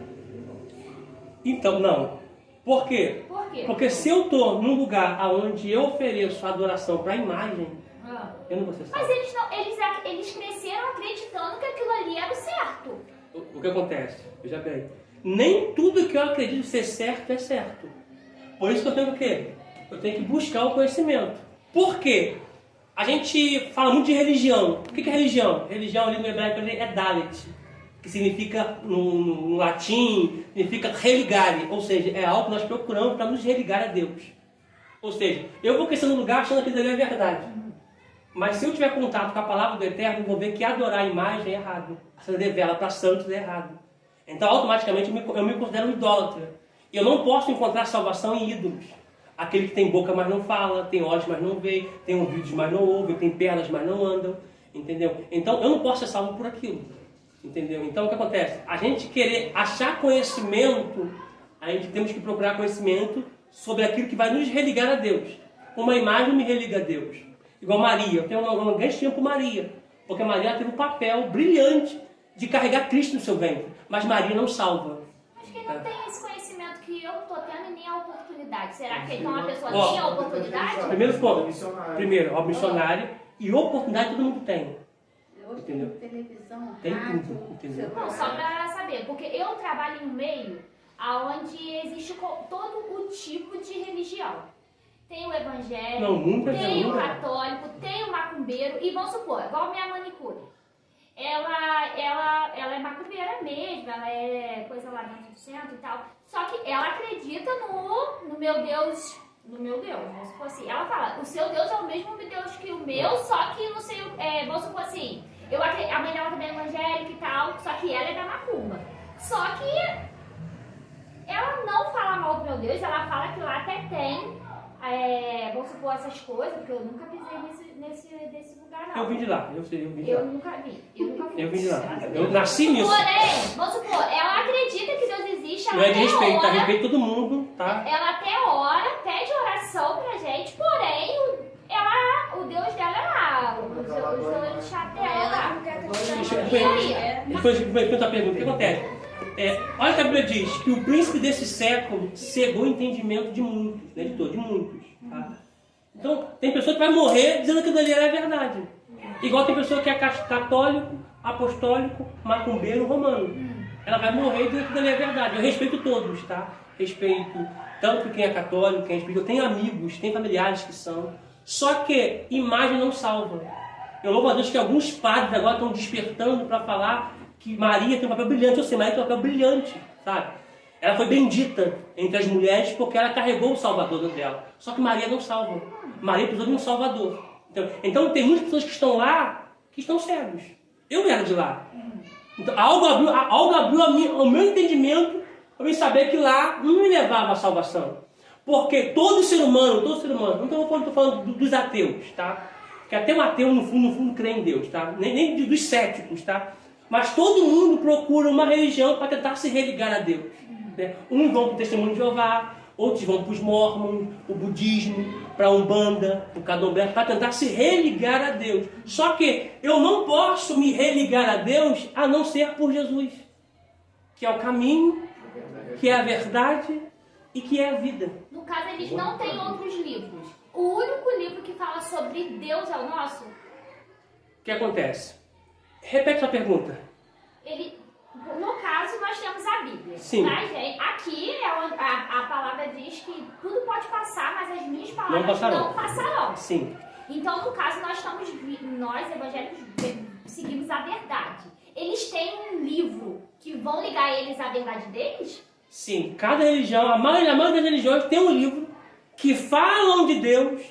Então, não. Por quê? Por quê? Porque se eu estou num lugar onde eu ofereço adoração para a imagem, eu não vou ser salvo. Mas eles cresceram acreditando que aquilo ali era o certo. O que acontece? Veja bem. Nem tudo que eu acredito ser certo é certo. Por isso que eu tenho o quê? Eu tenho que buscar o conhecimento. Por quê? A gente fala muito de religião. O que é religião? Religião ali no hebraico é dalet, que significa, no latim, significa religare. Ou seja, é algo que nós procuramos para nos religar a Deus. Ou seja, eu vou crescer num lugar achando que aquilo ali é verdade. Mas se eu tiver contato com a palavra do Eterno, eu vou ver que adorar a imagem é errado. Acender vela para santos é errado. Então, automaticamente, eu me considero um idólatra. E eu não posso encontrar salvação em ídolos. Aquele que tem boca, mas não fala, tem olhos, mas não vê, tem ouvidos, mas não ouve, tem pernas, mas não andam. Entendeu? Então, eu não posso ser salvo por aquilo. Entendeu? Então, o que acontece? A gente querer achar conhecimento, a gente temos que procurar conhecimento sobre aquilo que vai nos religar a Deus. Uma imagem me religa a Deus. Igual Maria. Eu tenho uma grande estima por Maria. Porque Maria teve um papel brilhante de carregar Cristo no seu ventre. Mas Maria não salva. Acho que não tem esse conhecimento que eu estou tendo e nem a oportunidade. Será que então a pessoa tem a oportunidade? Primeiro ponto. Primeiro, ó, missionário. E oportunidade todo mundo tem. Entendeu? Televisão, Tem rádio, tudo, entendeu? Não, só para saber. Porque eu trabalho em um meio onde existe todo o tipo de religião. Tem o evangélico, tem o católico, tem o macumbeiro. E vamos supor, igual a minha manicure. Ela é macumbeira mesmo, ela é coisa lá dentro do centro e tal. Só que ela acredita no meu Deus, vamos supor assim. Ela fala, o seu Deus é o mesmo Deus que o meu, só que não sei, vamos supor assim. A mãe dela também é evangélica e tal, só que ela é da macumba. So que ela não fala mal do meu Deus, ela fala que lá até tem, vamos supor, essas coisas, porque eu nunca pisei nesse lugar, não. Eu vim de lá, eu sei, eu vim de lá. Eu nunca vi. Eu vim de lá. Eu nasci nisso. Porém, vamos supor, ela acredita que Deus existe, ela Não é de até respeito, ora, respeito todo mundo, tá? ela até ora, pede oração pra gente, porém, o Deus dela é lá, os orixás dela lá. E aí? Depois eu pergunto a pergunta, o que acontece? Olha que a Bíblia diz que o príncipe desse século cegou o entendimento de muitos, né, de muitos. Tá? Então, tem pessoa que vai morrer dizendo que aquilo ali é verdade. Igual tem pessoa que é católico, apostólico, macumbeiro, romano. Ela vai morrer dizendo que aquilo ali é verdade. Eu respeito todos, tá? Respeito tanto quem é católico, quem é espírita. Eu tenho amigos, tenho familiares que são. Só que imagem não salva. Eu louvo a Deus que alguns padres agora estão despertando para falar que Maria tem um papel brilhante. Eu sei, Maria tem um papel brilhante, sabe? Ela foi bendita entre as mulheres porque ela carregou o Salvador dentro dela. Só que Maria não salva. Maria precisou de um Salvador. Então tem muitas pessoas que estão lá que estão cegos. Eu era de lá. Então algo abriu o meu entendimento para eu saber que lá não me levava à salvação. Porque todo ser humano, não estou falando dos ateus, tá? Porque até um ateu no fundo crê em Deus, tá? Nem dos céticos, tá? Mas todo mundo procura uma religião para tentar se religar a Deus. Né? Uns vão para o Testemunho de Jeová, outros vão para os Mormons, o budismo, para a Umbanda, o Candomblé, para tentar se religar a Deus. Só que eu não posso me religar a Deus a não ser por Jesus. que é o caminho, que é a verdade e que é a vida. No caso, eles não têm outros livros. O único livro que fala sobre Deus é o nosso. O que acontece? Repete sua pergunta. No caso, nós temos a Bíblia. Sim. Mas aqui a palavra diz que tudo pode passar, mas as minhas palavras não passarão. Sim. Então, no caso, nós evangélicos seguimos a verdade. Eles têm um livro que vão ligar eles à verdade deles? Sim. Cada religião, a maioria das religiões tem um livro que falam de Deus,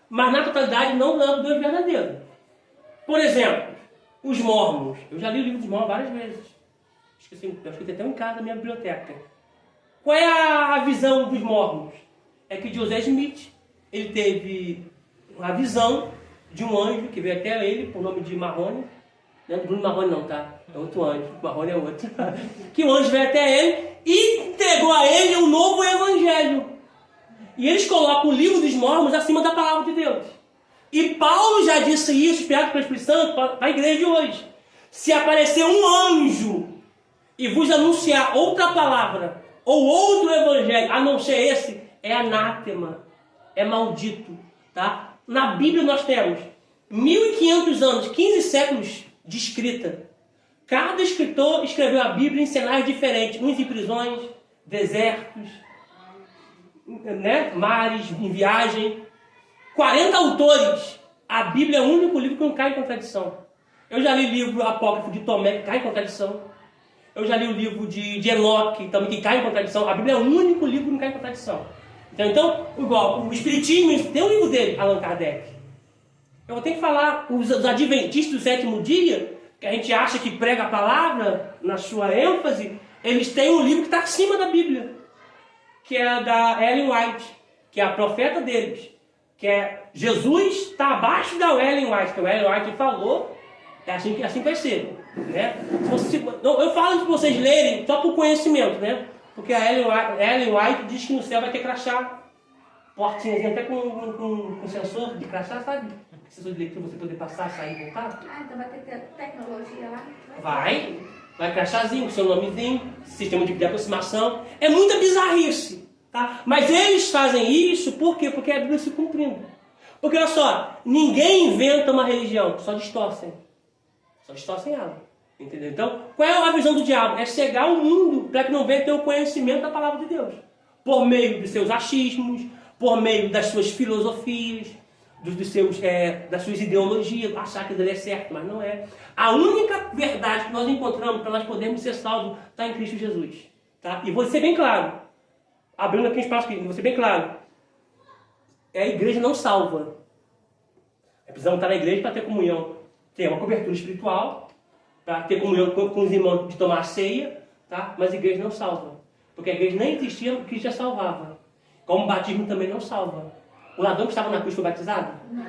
mas na totalidade não falam do Deus verdadeiro. Por exemplo, os Mormons. Eu já li o livro dos Mormons várias vezes. Eu escutei até um em casa da minha biblioteca. Qual é a visão dos Mormons? É que José Smith, ele teve a visão de um anjo que veio até ele, por nome de Marrone. Não é Bruno Marrone não, tá? É outro anjo. Marrone é outro. Que o anjo veio até ele e entregou a ele um novo evangelho. E eles colocam o livro dos Mormons acima da palavra de Deus. E Paulo já disse isso, inspirado pelo Espírito Santo, para a igreja de hoje. Se aparecer um anjo e vos anunciar outra palavra, ou outro evangelho, a não ser esse, é anátema, é maldito. Tá? Na Bíblia nós temos 1.500 anos, 15 séculos de escrita. Cada escritor escreveu a Bíblia em cenários diferentes, uns em prisões, desertos, né? Mares, em viagem. 40 autores. A Bíblia é o único livro que não cai em contradição. Eu já li livro apócrifo de Tomé, que cai em contradição. Eu já li o livro de Enoque, também, que cai em contradição. A Bíblia é o único livro que não cai em contradição. Então, igual, o Espiritismo tem um livro dele, Allan Kardec. Eu tenho que falar, os adventistas do sétimo dia, que a gente acha que prega a palavra, na sua ênfase, eles têm um livro que está acima da Bíblia, que é da Ellen White, que é a profeta deles. Que é Jesus está abaixo da Ellen White, que a Ellen White falou, é assim que vai ser. Né? Eu falo para vocês lerem só por conhecimento, né? Porque a Ellen White diz que no céu vai ter crachá, portinhas até com sensor de crachá, sabe? Sensor de leitura, você poder passar, sair e voltar. Ah, então vai ter tecnologia lá? Vai crachazinho, com seu nomezinho, sistema de aproximação. É muita bizarrice, tá? Mas eles fazem isso por quê? Porque a Bíblia se cumprindo. Porque olha só, ninguém inventa uma religião, só distorcem. Só distorcem ela. Entendeu? Então, qual é a visão do diabo? É cegar o mundo para que não venha ter o conhecimento da palavra de Deus. Por meio dos seus achismos, por meio das suas filosofias, das suas ideologias, achar que ele é certo, mas não é. A única verdade que nós encontramos para nós podermos ser salvos está em Cristo Jesus. Tá? E vou ser bem claro, abrindo aqui um espaço aqui, vou ser bem claro. A igreja não salva. Precisamos estar na igreja para ter comunhão. Ter uma cobertura espiritual, para ter comunhão com os irmãos de tomar a ceia, tá? Mas a igreja não salva. Porque a igreja nem existia, Cristo já salvava. Como o batismo também não salva. O ladrão que estava na cruz foi batizado? Não.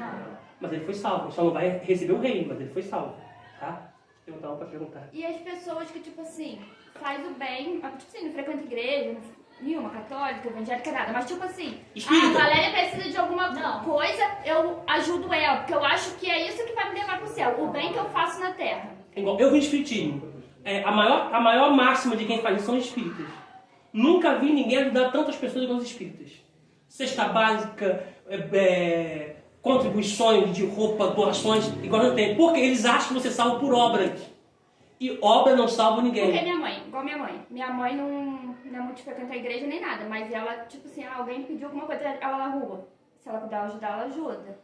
Mas ele foi salvo. Ele só não vai receber o reino, mas ele foi salvo. Tá? Tem uma para perguntar. E as pessoas que, tipo assim, faz o bem, tipo assim, não frequenta igreja, nenhuma, católica, evangélica, nada. Mas tipo assim, Espírita. a Valéria precisa de alguma coisa, eu ajudo ela, porque eu acho que é isso que vai me levar pro céu, o bem que eu faço na terra. Igual, eu vi espiritismo. A maior máxima de quem faz isso são os espíritas. Nunca vi ninguém ajudar tantas pessoas igual os espíritas. Cesta básica, contribuições de roupa, doações, igual eu tenho. Porque eles acham que você salva por obras. E obra não salva ninguém. Porque minha mãe, igual minha mãe. Minha mãe não é muito frequenta a igreja nem nada, mas ela, tipo assim, alguém pediu alguma coisa, ela na rua. Se ela puder ajudar, ela ajuda.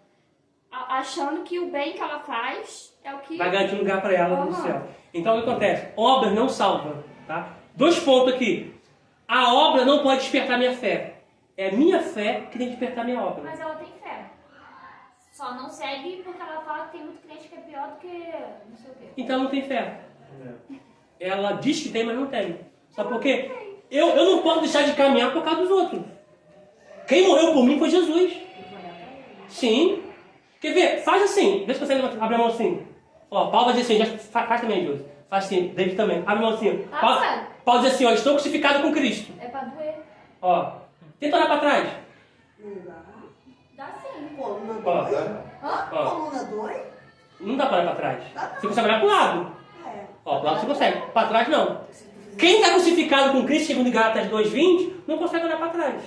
Achando que o bem que ela faz é o que... vai garantir um lugar para ela no céu. Então o que acontece? Obra não salva. Tá? 2 pontos aqui. A obra não pode despertar minha fé. É minha fé que tem que despertar minha obra. Mas ela tem fé. Só não segue porque ela fala que tem muito crente que é pior do que não sei o quê. Então não tem fé. Ela diz que tem, mas não tem. Sabe por quê? Eu não posso deixar de caminhar por causa dos outros. Quem morreu por mim foi Jesus. Sim. Quer ver? Faz assim. Vê se você abre a mão assim. Ó, Paulo vai dizer assim. Faz também, Deus. Faz assim. David também. Abre a mão assim. Paulo diz assim, ó. Estou crucificado com Cristo. É pra doer. Ó. Tenta olhar para trás. Dá sim. Coluna Ó. dói? Ó. Coluna dói? Não dá para olhar para trás. Você consegue olhar para o lado. É. Ó, para o lado você consegue. Para trás não. Quem está crucificado com Cristo, segundo Gálatas 2:20, não consegue olhar para trás.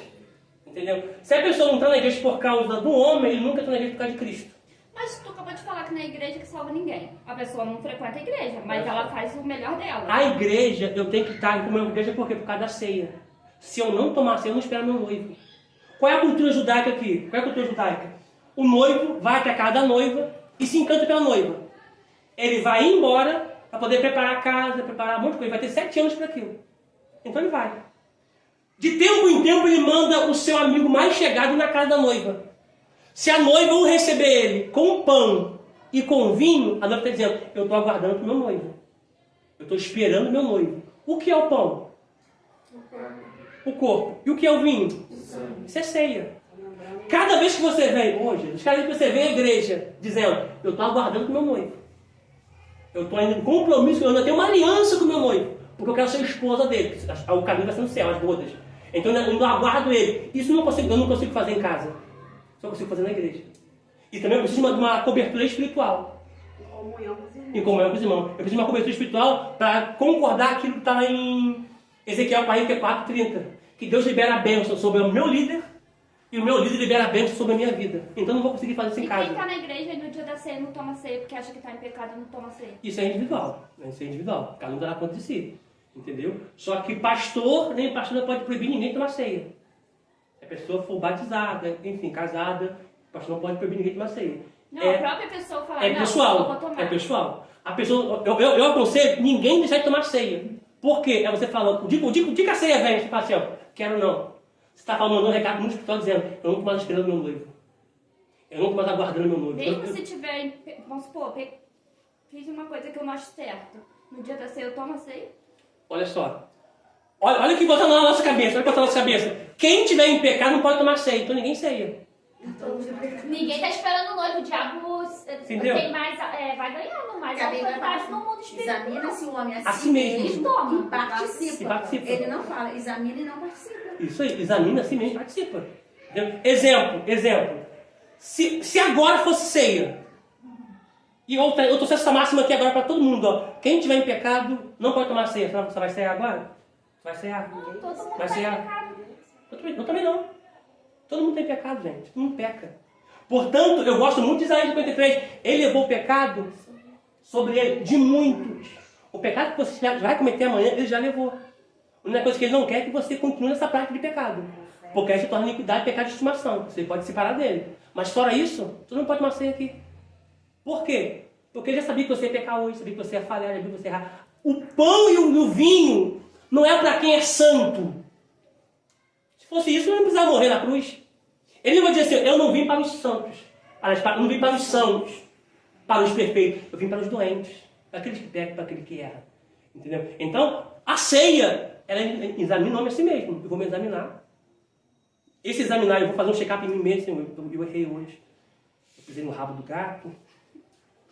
Entendeu? Se a pessoa não está na igreja por causa do homem, ele nunca está na igreja por causa de Cristo. Mas tu acabou de falar que na igreja que salva ninguém. A pessoa não frequenta a igreja, mas ela faz o melhor dela. A igreja, eu tenho que estar em comunhão com a igreja por quê? Por causa da ceia. Se eu não tomar ceia, eu não espero meu noivo. Qual é a cultura judaica aqui? Qual é a cultura judaica? O noivo vai até a casa da noiva e se encanta pela noiva. Ele vai embora para poder preparar a casa, preparar um monte de coisa. Ele vai ter 7 anos para aquilo. Então ele vai. De tempo em tempo ele manda o seu amigo mais chegado na casa da noiva. Se a noiva não receber ele com pão e com vinho, a noiva está dizendo, eu estou aguardando o meu noivo. Eu estou esperando o meu noivo. O que é o pão? O corpo. E o que é o vinho? Isso é ceia. Cada vez que você vem, hoje, cada vez que você vem à igreja dizendo, eu estou aguardando o meu noivo. Eu estou indo em compromisso, eu ainda tenho uma aliança com o meu noivo. Porque eu quero ser esposa dele. O caminho vai ser no céu, as bodas. Então eu ainda aguardo ele. Isso eu não consigo fazer em casa. Só consigo fazer na igreja. E também eu preciso de uma cobertura espiritual. Em comunhão com os irmãos. Eu preciso de uma cobertura espiritual para concordar aquilo que está lá em Ezequiel 44:30. Que Deus libera a bênção sobre o meu líder e o meu líder libera a bênção sobre a minha vida. Então eu não vou conseguir fazer isso em casa. E quem está na igreja e no dia da ceia não toma ceia porque acha que está em pecado e não toma ceia? Isso é individual. Isso é individual. Cada um dá conta de si. Entendeu? Só que pastor, nem pastor não pode proibir ninguém de tomar ceia. Se a pessoa for batizada, enfim, casada, o pastor não pode proibir ninguém de tomar ceia. Não, a própria pessoa fala, é não, pessoal, eu vou tomar. É pessoal. A pessoa, eu aconselho ninguém deixar de tomar ceia. Por quê? É você falando, o dia que a ceia vem, você fala assim, ó, quero não. Você está mandando um recado muito espiritual dizendo, eu não estou mais esperando meu noivo. Eu não estou mais aguardando meu noivo. Mesmo se tiver, vamos supor, fiz uma coisa que eu não acho certo. No dia da ceia eu tomo a ceia? Olha só. Olha o que bota na nossa cabeça. Olha o que bota na nossa cabeça. Quem tiver em pecado não pode tomar ceia. Então ninguém ceia. Ninguém tá esperando o noivo. O diabo Entendeu? tem mais, vai ganhando mais vantagem no mundo espiritual. Examina-se o homem assim mesmo. Ele toma e participa. Ele não fala, examina e não participa. Isso aí. Examina assim mesmo, participa. Entendeu? Exemplo. Se agora fosse ceia, e eu trouxe essa máxima aqui agora para todo mundo, ó. Quem tiver em pecado não pode tomar ceia. Você vai cear agora? Vai cear? Todo mundo Vai tá em cear? pecado. Eu também não. Todo mundo tem pecado, gente. Todo mundo peca. Portanto, eu gosto muito de Isaías 53. Ele levou o pecado sobre ele de muitos. O pecado que você vai cometer amanhã, ele já levou. A única coisa que ele não quer é que você continue nessa prática de pecado. Porque aí se torna iniquidade, pecado de estimação. Você pode se separar dele. Mas fora isso, você não pode tomar ceia aqui. Por quê? Porque ele já sabia que você ia pecar hoje, sabia que você ia falhar, sabia que você ia errar. O pão e o vinho não é para quem é santo. Se fosse isso, ele não precisava morrer na cruz. Ele não vai dizer assim, eu não vim para os santos. Eu não vim para os sãos, para os perfeitos. Eu vim para os doentes, para aqueles que pecam, para aqueles que erram. Entendeu? Então, a ceia, ela examina o homem a si mesmo. Eu vou me examinar. Esse examinar, eu vou fazer um check-up em mim mesmo. Eu errei hoje. Eu pisei no rabo do gato.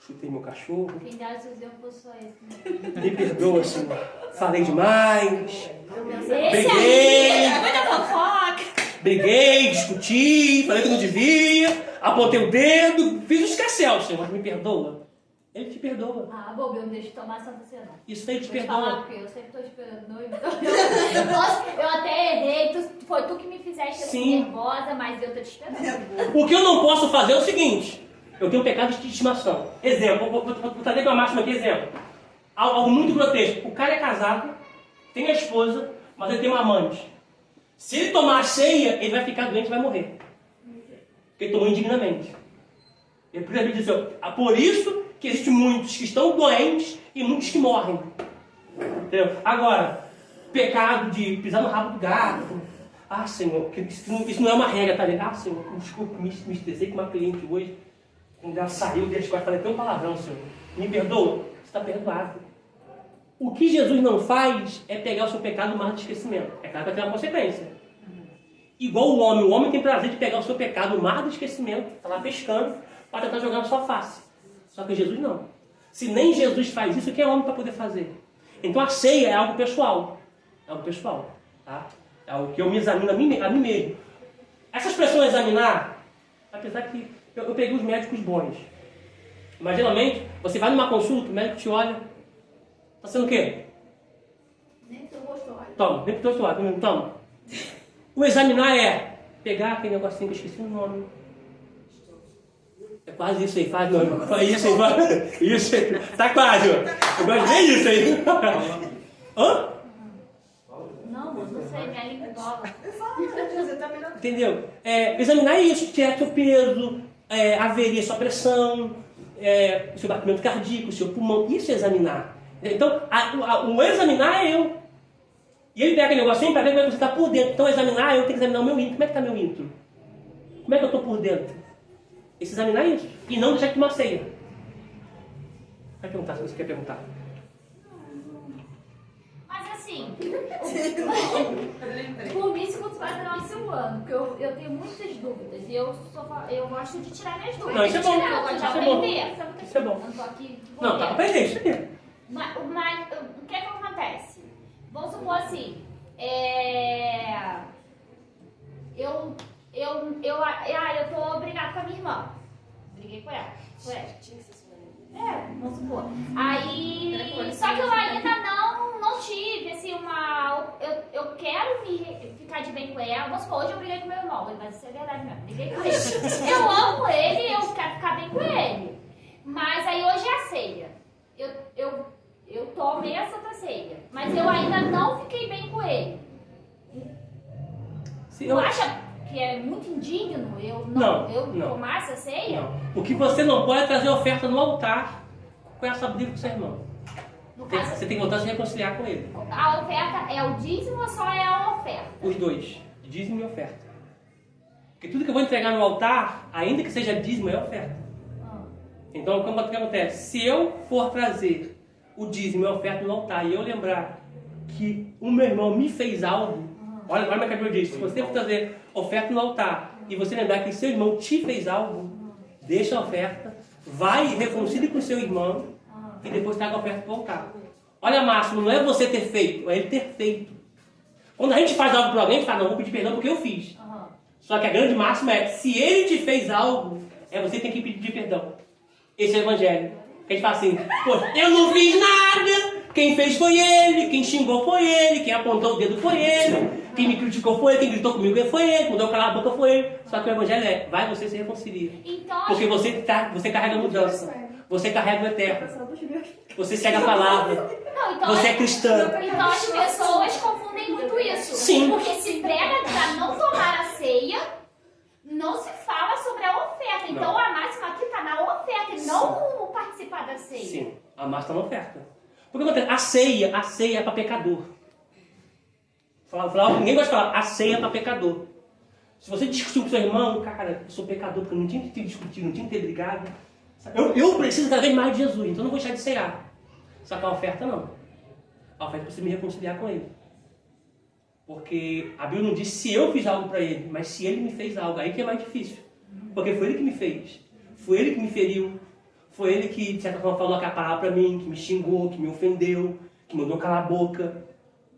Chutei meu cachorro. Quem dá os exemplos foi só esse. Né? Me perdoa, Senhor. Falei demais. Briguei. Muita fofoca. Briguei, discuti, falei que não devia, apontei o dedo, fiz os casselos, Senhor. Me perdoa. Ele te perdoa. Ah, bobo, eu não deixo de tomar Santa Ceia, não. Isso aí te Vou te falar, perdoa. porque eu sempre tô esperando noivo. Então eu até errei, foi tu que me fizeste assim Sim. nervosa, mas eu tô te esperando. O que eu não posso fazer é o seguinte: eu tenho pecado de estimação. Exemplo, vou trazer uma máxima aqui, exemplo. Algo muito grotesco. O cara é casado, tem a esposa, mas ele tem um amante. Se ele tomar a ceia, ele vai ficar doente e vai morrer. Porque ele tomou indignamente. Ele precisa dizer, por isso que existem muitos que estão doentes e muitos que morrem. Entendeu? Agora, pecado de pisar no rabo do gato. Ah, Senhor, isso não é uma regra, tá ligado? Ah, Senhor, desculpa, me estressei com uma cliente hoje. Quando ela saiu das costas, falei, tem um palavrão, Senhor. Me perdoa? Você está perdoado. O que Jesus não faz é pegar o seu pecado e mar de esquecimento. É claro que vai ter uma consequência. Igual o homem tem prazer de pegar o seu pecado no mar do esquecimento, está lá pescando, para tentar jogar na sua face. Só que Jesus não. Se nem Jesus faz isso, quem é homem para poder fazer? Então a ceia é algo pessoal. É algo pessoal. Tá? É algo que eu me examino a mim mesmo. Essas pessoas examinar, apesar que eu peguei os médicos bons. Mas geralmente, você vai numa consulta, o médico te olha, está sendo o quê? Toma, vem pro teu lado, toma. O examinar é pegar aquele negocinho que eu esqueci o nome. É quase isso aí, faz não. Faz isso aí, faz. Isso aí. Tá quase, ó. Eu gosto de ver isso aí. Hã? Não, não sei, minha língua bola. Entendeu? Examinar isso, tirar seu peso, averia sua pressão, seu batimento cardíaco, seu pulmão. Isso é examinar. Então, o examinar é eu. E ele pega aquele negocinho para ver como é que você está por dentro. Então, examinar, eu tenho que examinar o meu íntimo. Como é que está meu íntimo? Como é que eu estou por dentro? Esse examinar isso. E não deixar de tomar ceia. Vai perguntar se você quer perguntar. Mas assim, por mim, se você vai dar o seu ano, porque eu tenho muitas dúvidas e eu gosto de tirar minhas dúvidas. Não, isso é bom. Eu gosto de Isso é bom. aprender. Isso é bom. Eu não tô aqui. Não, tá aprendendo isso aqui. Mas o que é que acontece? Vamos supor assim, eu tô brigada com a minha irmã. Briguei com ela. Vamos supor. Aí, só que eu ainda não tive, assim, eu quero ficar de bem com ela. Vamos supor, hoje eu briguei com meu irmão, mas isso é verdade mesmo. Briguei com ele. Eu amo ele, eu quero ficar bem com ele. Mas aí hoje é a ceia. Eu tomei a Santa Ceia, mas eu ainda não fiquei bem com ele. Tu acha que é muito indigno eu tomar essa ceia? Não. O que você não pode é trazer oferta no altar com essa briga com seu irmão. Você tem que voltar a se reconciliar com ele. A oferta é o dízimo ou só é a oferta? Os dois, dízimo e oferta. Porque tudo que eu vou entregar no altar, ainda que seja dízimo, é oferta. Então, como é que acontece? Se eu for trazer o dízimo e a oferta no altar e eu lembrar que o meu irmão me fez algo, olha como é que eu disse, se você for trazer oferta no altar e você lembrar que seu irmão te fez algo, deixa a oferta, vai e reconcilie com seu irmão e depois traga a oferta para o altar. Olha, Márcio, não é você ter feito, é ele ter feito. Quando a gente faz algo para alguém, a gente fala, não, vou pedir perdão porque eu fiz. Só que a grande máxima é, se ele te fez algo, você tem que pedir perdão. Esse é o evangelho. A gente fala assim, pô, eu não fiz nada, quem fez foi ele, quem xingou foi ele, quem apontou o dedo foi ele, quem me criticou foi ele, quem gritou comigo foi ele, quem mandou calar a boca foi ele. Só que o evangelho é, vai você se reconcilia. Então, porque você carrega a mudança, você carrega o eterno, você segue a palavra, você é cristã. Então as pessoas confundem muito isso. Sim. Porque se prega para não tomar a ceia, não se fala sobre a oferta. Então a máxima aqui está na oferta e não participar da ceia. Sim, a máxima está na oferta. Porque acontece, a ceia é para pecador. Ninguém gosta de falar, a ceia é para pecador. Se você discutiu com seu irmão, cara, eu sou pecador porque eu não tinha que ter discutido, não tinha que ter brigado. Eu preciso cada vez mais de Jesus, então eu não vou deixar de ceiar. Só que a oferta não. A oferta é para você me reconciliar com ele. Porque a Bíblia não diz se eu fiz algo para ele, mas se ele me fez algo, aí que é mais difícil. Porque foi ele que me fez. Foi ele que me feriu. Foi ele que, de certa forma, falou aquela palavra para mim, que me xingou, que me ofendeu, que mandou calar a boca.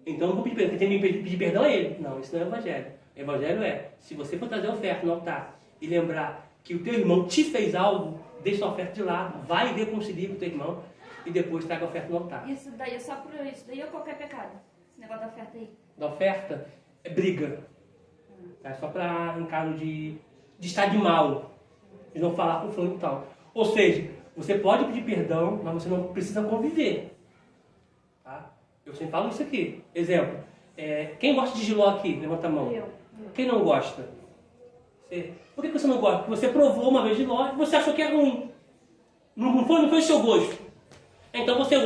Então eu não vou pedir perdão. Quem tem que pedir perdão é ele. Não, isso não é evangelho. O evangelho é, se você for trazer a oferta no altar e lembrar que o teu irmão te fez algo, deixa a oferta de lado, vai e reconcilia com o teu irmão e depois traga a oferta no altar. Isso daí, só por isso daí ou qualquer pecado? Esse negócio da oferta aí. Da oferta é briga. É só para em caso de estar de mal. Eles vão falar com o fulano e tal. Ou seja, você pode pedir perdão, mas você não precisa conviver. Tá? Eu sempre falo isso aqui. Exemplo. Quem gosta de jiló aqui? Levanta a mão. Eu. Quem não gosta? Por que você não gosta? Porque você provou uma vez jiló e você achou que é ruim. Não foi o seu gosto. Então você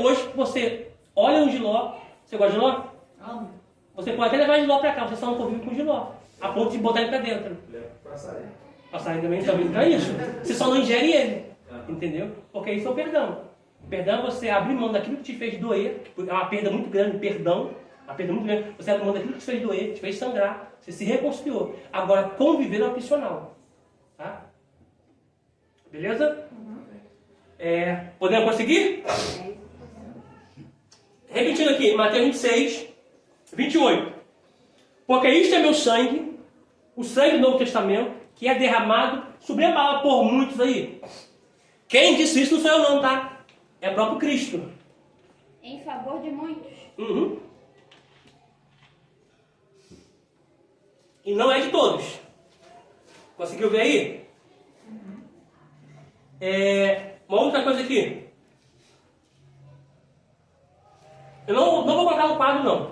olha um jiló. Você gosta de jiló? Amo. Você pode até levar jiló pra cá, você só não convive com jiló. A ponto de botar ele pra dentro. Passarinho. Passarinho também pra isso. Você só não ingere ele. Entendeu? Porque isso é o perdão. O perdão é você abrir mão daquilo que te fez doer. É uma perda muito grande, perdão. Uma perda muito grande. Você abre mão daquilo que te fez doer, te fez sangrar. Você se reconciliou. Agora, conviver é opcional. Tá? Beleza? Podemos conseguir? Repetindo aqui, Mateus 26, 28. Porque isto é meu sangue, o sangue do Novo Testamento, que é derramado, subiu a palavra por muitos aí. Quem disse isso não sou eu não, tá? É o próprio Cristo. Em favor de muitos. Uhum. E não é de todos. Conseguiu ver aí? Uma outra coisa aqui. Eu não vou colocar no quadro, não.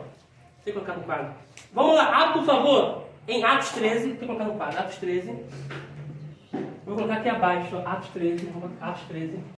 Tem que colocar no quadro. Vamos lá, por favor. Em Atos 13, tem que colocar no quadro. Atos 13. Vou colocar aqui abaixo, Atos 13. Atos 13.